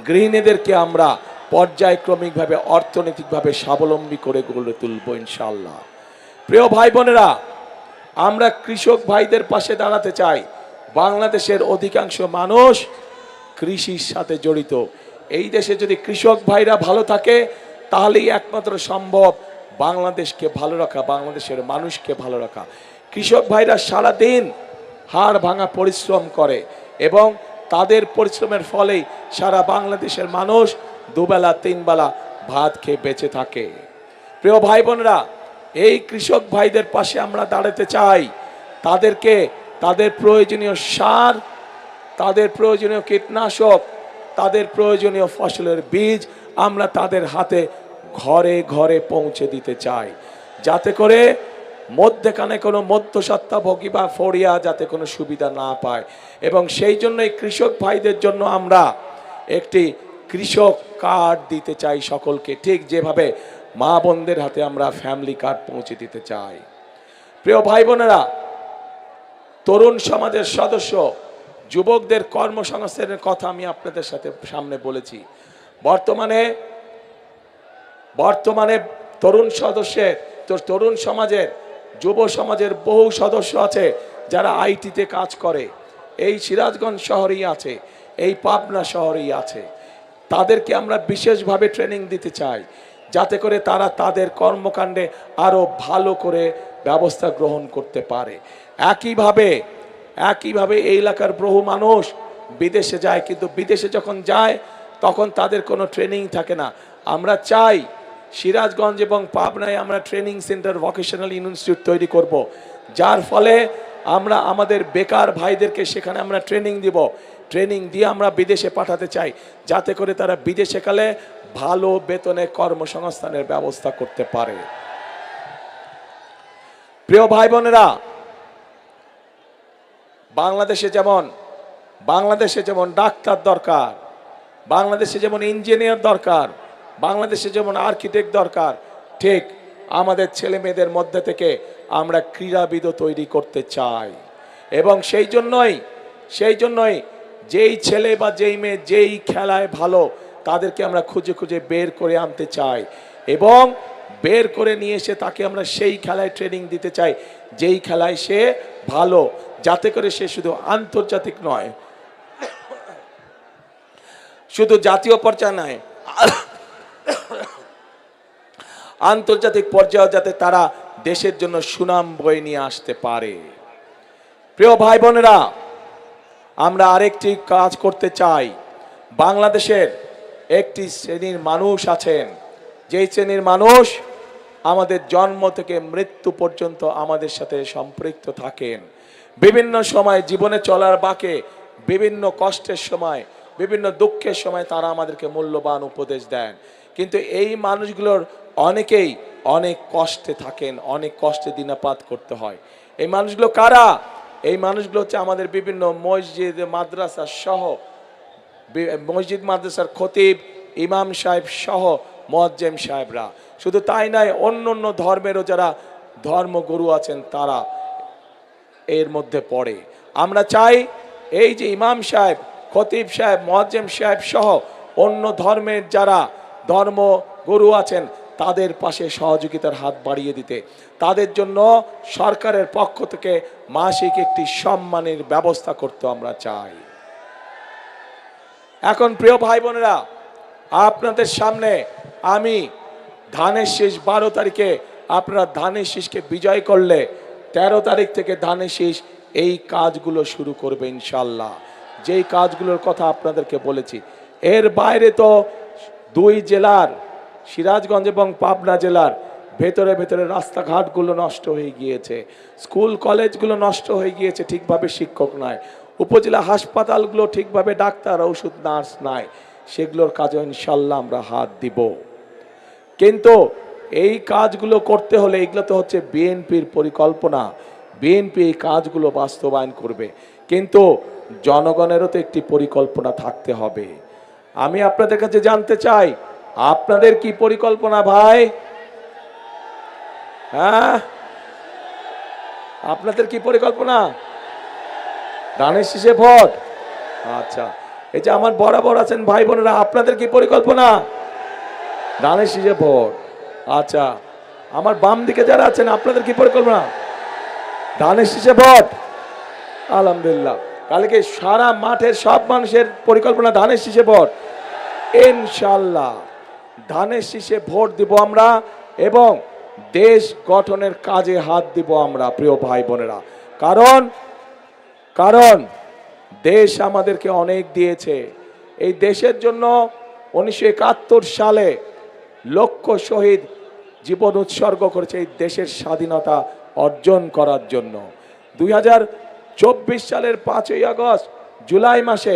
গৃহিণীদেরকে আমরা পর্যায়ক্রমিকভাবে অর্থনৈতিকভাবে স্বাবলম্বী করে গড়ে তুলব ইনশাআল্লাহ। প্রিয় ভাই বোনেরা, আমরা কৃষক ভাইদের পাশে দাঁড়াতে চাই। বাংলাদেশের অধিকাংশ মানুষ কৃষির সাথে জড়িত। এই দেশে যদি কৃষক ভাইরা ভালো থাকে তাহলেই একমাত্র সম্ভব বাংলাদেশকে ভালো রাখা, বাংলাদেশের মানুষকে ভালো রাখা। কৃষক ভাইরা সারাদিন হাড় ভাঙা পরিশ্রম করে এবং তাদের পরিশ্রমের ফলেই সারা বাংলাদেশের মানুষ দুবেলা তিনবেলা ভাত খেয়ে বেঁচে থাকে। প্রিয় ভাই বোনেরা, এই কৃষক ভাইদের পাশে আমরা দাঁড়াতে চাই। তাদেরকে তাদের প্রয়োজনীয় সার, তাদের প্রয়োজনীয় কীটনাশক, তাদের প্রয়োজনীয় ফসলের বীজ আমরা তাদের হাতে ঘরে ঘরে পৌঁছে দিতে চাই, যাতে করে মধ্যখানে কোনো মধ্যস্বত্বভোগী বা ফড়িয়া যাতে কোনো সুবিধা না পায়। এবং সেই জন্যই কৃষক ভাইদের জন্য আমরা একটি কৃষক কার্ড দিতে চাই সকলকে, ঠিক যেভাবে মা বোনদের হাতে আমরা ফ্যামিলি কার্ড পৌঁছে দিতে চাই। প্রিয় ভাই বোনেরা, তরুণ সমাজের সদস্য যুবকদের কর্মসংস্থানের কথা আমি আপনাদের সাথে সামনে বলেছি। বর্তমানে তরুণ সমাজের যুব সমাজের বহু সদস্য আছে যারা আইটিতে কাজ করে। এই সিরাজগঞ্জ শহরেই আছে, এই পাবনা শহরেই আছে। তাদেরকে আমরা বিশেষভাবে ট্রেনিং দিতে চাই, যাতে করে তারা তাদের কর্মকাণ্ডে আরো ভালো করে ব্যবস্থা গ্রহণ করতে পারে। একইভাবে এই এলাকার বহু মানুষ বিদেশে যায়, কিন্তু বিদেশে যখন যায় তখন তাদের কোনো ট্রেনিং থাকে না। আমরা চাই সিরাজগঞ্জ এবং পাবনায় আমরা ট্রেনিং সেন্টার, ভোকেশনাল ইনস্টিটিউট তৈরি করব, যার ফলে আমরা আমাদের বেকার ভাইদেরকে সেখানে আমরা ট্রেনিং দিব। ট্রেনিং দিয়ে আমরা বিদেশে পাঠাতে চাই, যাতে করে তারা বিদেশে কালে ভালো বেতনে কর্মসংস্থানের ব্যবস্থা করতে পারে। প্রিয় ভাই বোনেরা, বাংলাদেশে যেমন ডাক্তার দরকার, বাংলাদেশে যেমন ইঞ্জিনিয়ার দরকার, বাংলাদেশে যেমন আর্কিটেক্ট দরকার, ঠিক আমাদের ছেলে মেয়েদের মধ্যে থেকে আমরা ক্রীড়াবিদও তৈরি করতে চাই। এবং সেই জন্যই যেই ছেলে বা যেই মেয়ে যেই খেলায় ভালো তাদেরকে আমরা খুঁজে খুঁজে বের করে আনতে চাই এবং বের করে নিয়ে এসে তাকে আমরা সেই খেলায় ট্রেনিং দিতে চাই যেই খেলায় সে ভালো, যাতে করে সে শুধু আন্তর্জাতিক নয়, শুধু জাতীয় পর্যায়ে নয়, আন্তর্জাতিক পর্যায়ে যাতে তারা দেশের জন্য সুনাম বয়ে নিয়ে আসতে পারে। প্রিয় ভাই বোনেরা, আমরা আরেকটি কাজ করতে চাই। বাংলাদেশের একটি শ্রেণীর মানুষ আছেন, যেই শ্রেণীর মানুষ আমাদের জন্ম থেকে মৃত্যু পর্যন্ত আমাদের সাথে সম্পৃক্ত থাকেন। বিভিন্ন সময় জীবনে চলার বাঁকে, বিভিন্ন কষ্টের সময়, বিভিন্ন দুঃখের সময় তারা আমাদেরকে মূল্যবান উপদেশ দেন। কিন্তু এই মানুষগুলোর অনেকেই অনেক কষ্টে থাকেন, অনেক কষ্টে দিনাপাত করতে হয়। এই মানুষগুলো কারা? এই মানুষগুলো হচ্ছে আমাদের বিভিন্ন মসজিদ মাদ্রাসা সহ, মসজিদ মাদ্রাসার খতিব, ইমাম সাহেব সহ মুয়াজ্জিম সাহেবরা। শুধু তাই নয়, অন্য ধর্মেরও যারা ধর্মগুরু আছেন তারা এর মধ্যে পড়ে। আমরা চাই এই যে ইমাম সাহেব, খতিব সাহেব, মুয়াজ্জিম সাহেব সহ অন্য ধর্মের যারা ধর্মগুরু আছেন তাদের পাশে সহযোগিতার হাত বাড়িয়ে দিতে, তাদের জন্য সরকারের পক্ষ থেকে মাসিক একটি সম্মানের ব্যবস্থা করতে আমরা চাই। এখন প্রিয় ভাই বোনেরা, আপনাদের সামনে আমি ধানের শীষ 12 তারিখে আপনারা ধানের শীষকে বিজয় করলে 13 তারিখ থেকে ধানের শীষ এই কাজগুলো শুরু করবে ইনশাল্লাহ, যেই কাজগুলোর কথা আপনাদেরকে বলেছি। এর বাইরে তো 2 জেলার সিরাজগঞ্জ এবং পাবনা জেলার ভেতরে রাস্তাঘাটগুলো নষ্ট হয়ে গিয়েছে, স্কুল কলেজগুলো নষ্ট হয়ে গিয়েছে, ঠিকভাবে শিক্ষক নাই, উপজেলা হাসপাতালগুলো ঠিকভাবে ডাক্তার, ওষুধ, নার্স নাই, সেগুলোর কাজে ইনশাল্লাহ আমরা হাত দিব। কিন্তু এই কাজগুলো করতে হলে এগুলো তো হচ্ছে বিএনপির পরিকল্পনা, বিএনপি এই কাজগুলো বাস্তবায়ন করবে, কিন্তু জনগণেরও তো একটি পরিকল্পনা থাকতে হবে। আমি আপনাদের কাছে জানতে চাই, আপনাদের কি পরিকল্পনা ভাই? হ্যাঁ, আপনাদের কি পরিকল্পনা? ধানের শীষে ভোট। আচ্ছা, এই যে আমার বরাবর আছেন ভাই বোনেরা, আপনাদের কি পরিকল্পনা? ধানের শীষে ভোট। আচ্ছা, আমার বাম দিকে যারা আছেন আপনাদের কি পরিকল্পনা? ধানের শীষে ভোট। আলহামদুলিল্লাহ, কালকে সারা মাঠের সব মানুষের পরিকল্পনা ধানের শীষে ভোট। ইনশাল্লাহ ধানের শীষে ভোট দিব আমরা এবং দেশ গঠনের কাজে হাত দিব আমরা প্রিয় ভাই বোনেরা। কারণ দেশ আমাদেরকে অনেক দিয়েছে। এই দেশের জন্য 1971 সালে লক্ষ শহীদ জীবন উৎসর্গ করেছে এই দেশের স্বাধীনতা অর্জন করার জন্য। 2024 সালের 5ই আগস্ট জুলাই মাসে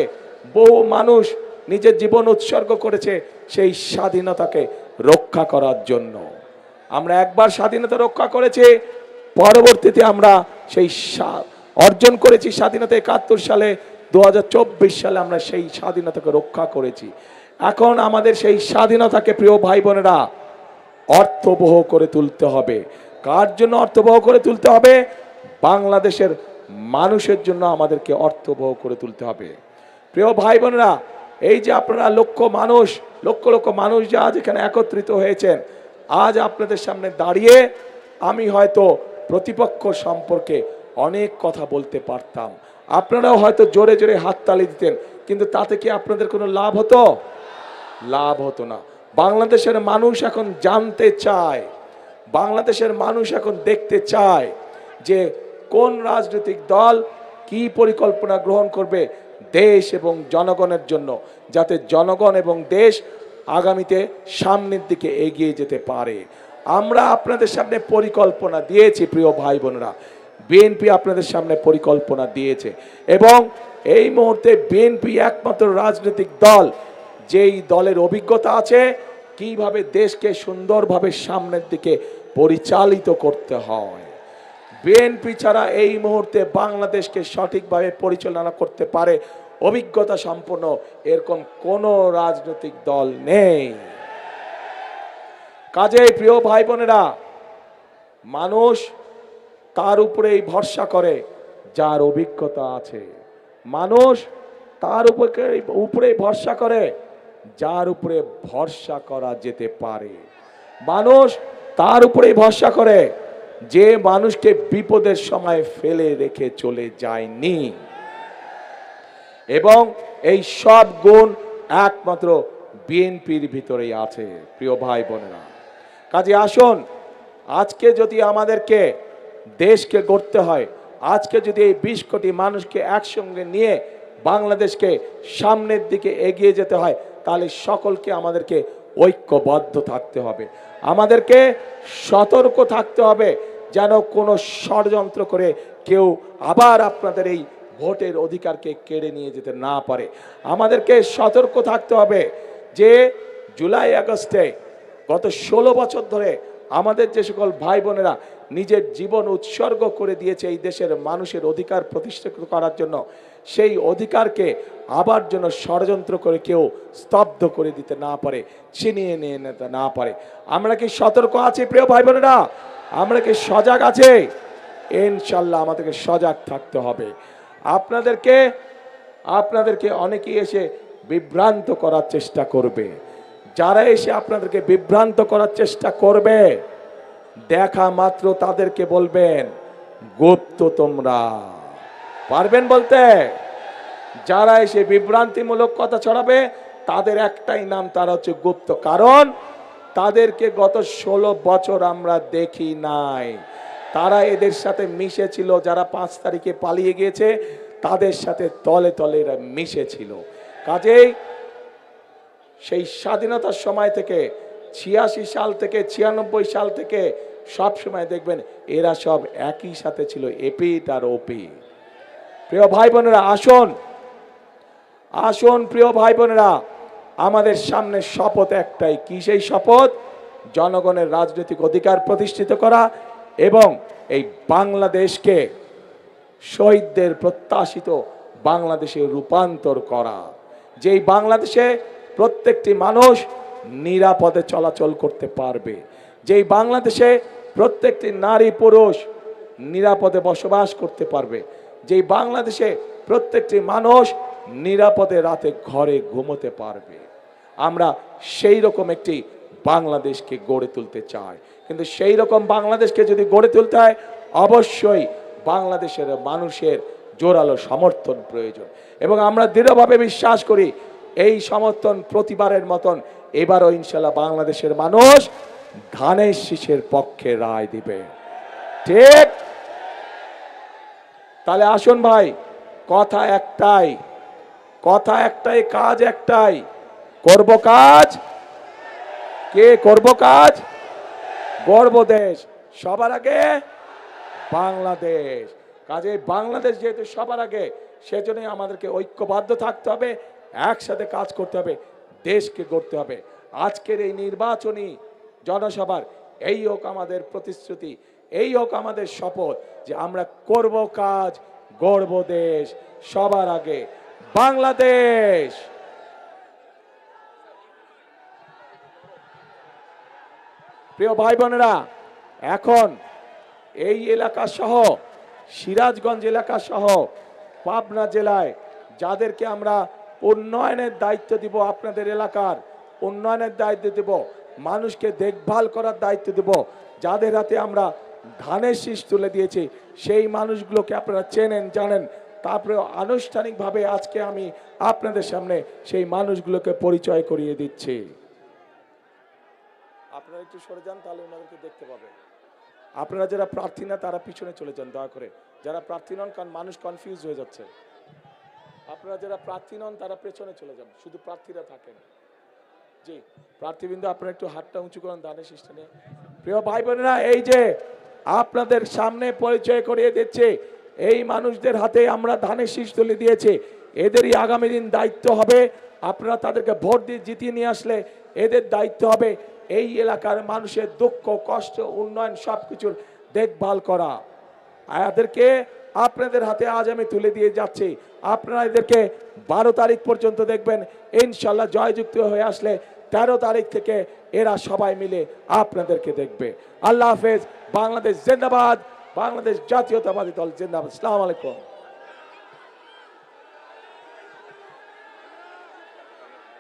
বহু মানুষ নিজের জীবন উৎসর্গ করেছে সেই স্বাধীনতাকে রক্ষা করার জন্য। আমরা একবার স্বাধীনতা রক্ষা করেছি, পরবর্তীতে আমরা সেই অর্জন করেছি স্বাধীনতা 71 সালে। 2024 সালে আমরা সেই স্বাধীনতাকে রক্ষা করেছি। এখন আমাদের সেই স্বাধীনতাকে প্রিয় ভাই বোনেরা অর্থবহ করে তুলতে হবে। কার জন্য অর্থবহ করে তুলতে হবে? বাংলাদেশের মানুষের জন্য আমাদেরকে অর্থবহ করে তুলতে হবে। প্রিয় ভাই বোনেরা, এই যে আপনারা লক্ষ লক্ষ মানুষ যে আজ এখানে একত্রিত হয়েছেন, আজ আপনাদের সামনে দাঁড়িয়ে আমি হয়তো প্রতিপক্ষ সম্পর্কে অনেক কথা বলতে পারতাম, আপনারাও হয়তো জোরে জোরে হাততালি দিতেন, কিন্তু তাতে কি আপনাদের কোনো লাভ হতো? লাভ হতো না। বাংলাদেশের মানুষ এখন জানতে চায়, বাংলাদেশের মানুষ এখন দেখতে চায় যে কোন রাজনৈতিক দল কি পরিকল্পনা গ্রহণ করবে দেশ এবং জনগণের জন্য, যাতে জনগণ এবং দেশ আগামীতে সামনের দিকে এগিয়ে যেতে পারে। আমরা আপনাদের সামনে পরিকল্পনা দিয়েছি প্রিয় ভাই বোনেরা, বিএনপি আপনাদের সামনে পরিকল্পনা দিয়েছে এবং এই মুহূর্তে বিএনপি একমাত্র রাজনৈতিক দল যেই দলের অভিজ্ঞতা আছে কিভাবে দেশকে সুন্দরভাবে সামনের দিকে পরিচালিত করতে হয়। বিএনপি ছাড়া এই মুহূর্তে বাংলাদেশকে সঠিকভাবে পরিচালনা করতে পারে অভিজ্ঞতা সম্পন্ন এরকম কোনো রাজনৈতিক দল নেই। কাজেই প্রিয় ভাই বোনেরা, মানুষ তার উপরেই ভরসা করে যার অভিজ্ঞতা আছে, মানুষ তার উপরেই ভরসা করে যার উপরে ভরসা করা যেতে পারে, মানুষ তার উপরেই ভরসা করে যে মানুষকে বিপদের সময় ফেলে রেখে চলে যায়নি। এবং এই সব গুণ একমাত্র বিএনপির ভিতরেই আছে প্রিয় ভাই বোনেরা। কাজে আসুন, আজকে যদি আমাদেরকে দেশকে গড়তে হয়, আজকে যদি এই 20 কোটি মানুষকে একসঙ্গে নিয়ে বাংলাদেশকে সামনের দিকে এগিয়ে যেতে হয়, তাহলে সকলকে আমাদেরকে ঐক্যবদ্ধ থাকতে হবে, আমাদেরকে সতর্ক থাকতে হবে যেন কোনো ষড়যন্ত্র করে কেউ আবার আপনাদের এই ভোটের অধিকারকে কেড়ে নিয়ে যেতে না পারে। আমাদেরকে সতর্ক থাকতে হবে যে জুলাই আগস্টে গত 16 বছর ধরে আমাদের যে সকল ভাই বোনেরা নিজের জীবন উৎসর্গ করে দিয়েছে এই দেশের মানুষের অধিকার প্রতিষ্ঠিত করার জন্য, সেই অধিকারকে আবার যেন ষড়যন্ত্র করে কেউ স্তব্ধ করে দিতে না পারে, ছিনিয়ে নিয়ে নিতে না পারে। আমরা কি সতর্ক আছি প্রিয় ভাই বোনেরা? আমরা কি সজাগ আছে? ইনশাল্লাহ আমাদেরকে সজাগ থাকতে হবে। আপনাদেরকে অনেকেই এসে বিভ্রান্ত করার চেষ্টা করবে। যারা এসে আপনাদেরকে বিভ্রান্ত করার চেষ্টা করবে, দেখা মাত্র তাদেরকে বলবেন গুপ্ত তোমরা। পারবেন বলতে? যারা এসে বিভ্রান্তিমূলক কথা ছড়াবে তাদের একটাই নাম, তারা হচ্ছে গুপ্ত। কারণ তাদেরকে গত 16 বছর আমরা দেখি নাই, তারা এদের সাথে মিশেছিল। যারা 5 তারিখে পালিয়ে গিয়েছে তাদের সাথে তলে তলে এরা মিশেছিল। কাজেই সেই স্বাধীনতার সময় থেকে 86 সাল থেকে 96 সাল থেকে সব সময় দেখবেন এরা সব একই সাথে ছিল, এপিট আর ওপি। প্রিয় ভাই বোনেরা, আসুন প্রিয় ভাই বোনেরা, আমাদের সামনে শপথ একটাই। কি সেই শপথ? জনগণের রাজনৈতিক অধিকার প্রতিষ্ঠিত করা এবং এই বাংলাদেশকে শহীদদের প্রত্যাশিত বাংলাদেশে রূপান্তর করা, যেই বাংলাদেশে প্রত্যেকটি মানুষ নিরাপদে চলাচল করতে পারবে, যেই বাংলাদেশে প্রত্যেকটি নারী পুরুষ নিরাপদে বসবাস করতে পারবে, যেই বাংলাদেশে প্রত্যেকটি মানুষ নিরাপদে রাতে ঘরে ঘুমোতে পারবে। আমরা সেই রকম একটি বাংলাদেশকে গড়ে তুলতে চায়। কিন্তু সেই রকম বাংলাদেশকে যদি গড়ে তুলতে হয়, অবশ্যই বাংলাদেশের মানুষের জোরালো সমর্থন প্রয়োজন, এবং আমরা দৃঢ়ভাবে বিশ্বাস করি এই সমর্থন প্রতিবারের মতন এবারও ইনশাল্লাহ বাংলাদেশের মানুষ ধানের শীষের পক্ষে রায় দিবে। ঠিক? তাহলে আসুন ভাই, কথা একটাই, কাজ একটাই। করব কাজ, কে করব কাজ? গর্ব দেশ, সবার আগে বাংলাদেশ। কাজে বাংলাদেশ যেহেতু সবার আগে, সেজন্যই আমাদেরকে ঐক্যবদ্ধ থাকতে হবে, একসাথে কাজ করতে হবে, দেশকে গড়তে হবে। আজকের এই নির্বাচনী জনসভার এই হোক আমাদের প্রতিশ্রুতি, এই হোক আমাদের শপথ যে আমরা করব কাজ, গড়ব দেশ, সবার আগে বাংলাদেশ। প্রিয় ভাই বোনেরা, এখন এই এলাকা সহ সিরাজগঞ্জ এলাকা সহ পাবনা জেলায় যাদেরকে আমরা উন্নয়নের দায়িত্ব দিব, আপনাদের এলাকার উন্নয়নের দায়িত্ব দেব, মানুষকে দেখভাল করার দায়িত্ব দেব, যাদের হাতে আমরা ধানের শীষ তুলে দিয়েছি, সেই মানুষগুলোকে আপনারা চেনেন, জানেন। তারপরে আনুষ্ঠানিকভাবে আজকে আমি আপনাদের সামনে সেই মানুষগুলোকে পরিচয় করিয়ে দিচ্ছি। আপনারা একটু সরে যান, তাহলে ওনাদেরকে দেখতে পাবেন। আপনারা যারা প্রার্থী না তারা পিছনে চলে যান দয়া করে, যারা প্রার্থী নন, কারণ মানুষ কনফিউজ হয়ে যাচ্ছে। আপনারা যারা প্রার্থী নন তারা পেছনে চলে যান, শুধু প্রার্থীরা থাকেন। জি প্রার্থীবৃন্দ, আপনারা একটু হাতটা উঁচু করেন ধানের শীষটা নিয়ে। প্রিয় ভাই বোনেরা, এই যে আপনাদের সামনে পরিচয় করিয়ে দিচ্ছে, এই মানুষদের হাতে আমরা ধানের শীষ তুলে দিয়েছি। এদেরই আগামী দিন দায়িত্ব হবে, আপনারা তাদেরকে ভোট দিয়ে জিতিয়ে নিয়ে আসলে এদের দায়িত্ব হবে এই এলাকার মানুষের দুঃখ কষ্ট উন্নয়ন সবকিছুর দেখভাল করা। এদেরকে আপনাদের হাতে আজ আমি তুলে দিয়ে যাচ্ছি। আপনারা এদেরকে 12 তারিখ পর্যন্ত দেখবেন, ইনশাল্লাহ জয়যুক্ত হয়ে আসলে 13 তারিখ থেকে এরা সবাই মিলে আপনাদেরকে দেখবে। আল্লাহ হাফেজ। বাংলাদেশ জিন্দাবাদ, বাংলাদেশ জাতীয়তাবাদী দল জিন্দাবাদ। আসসালামু আলাইকুম।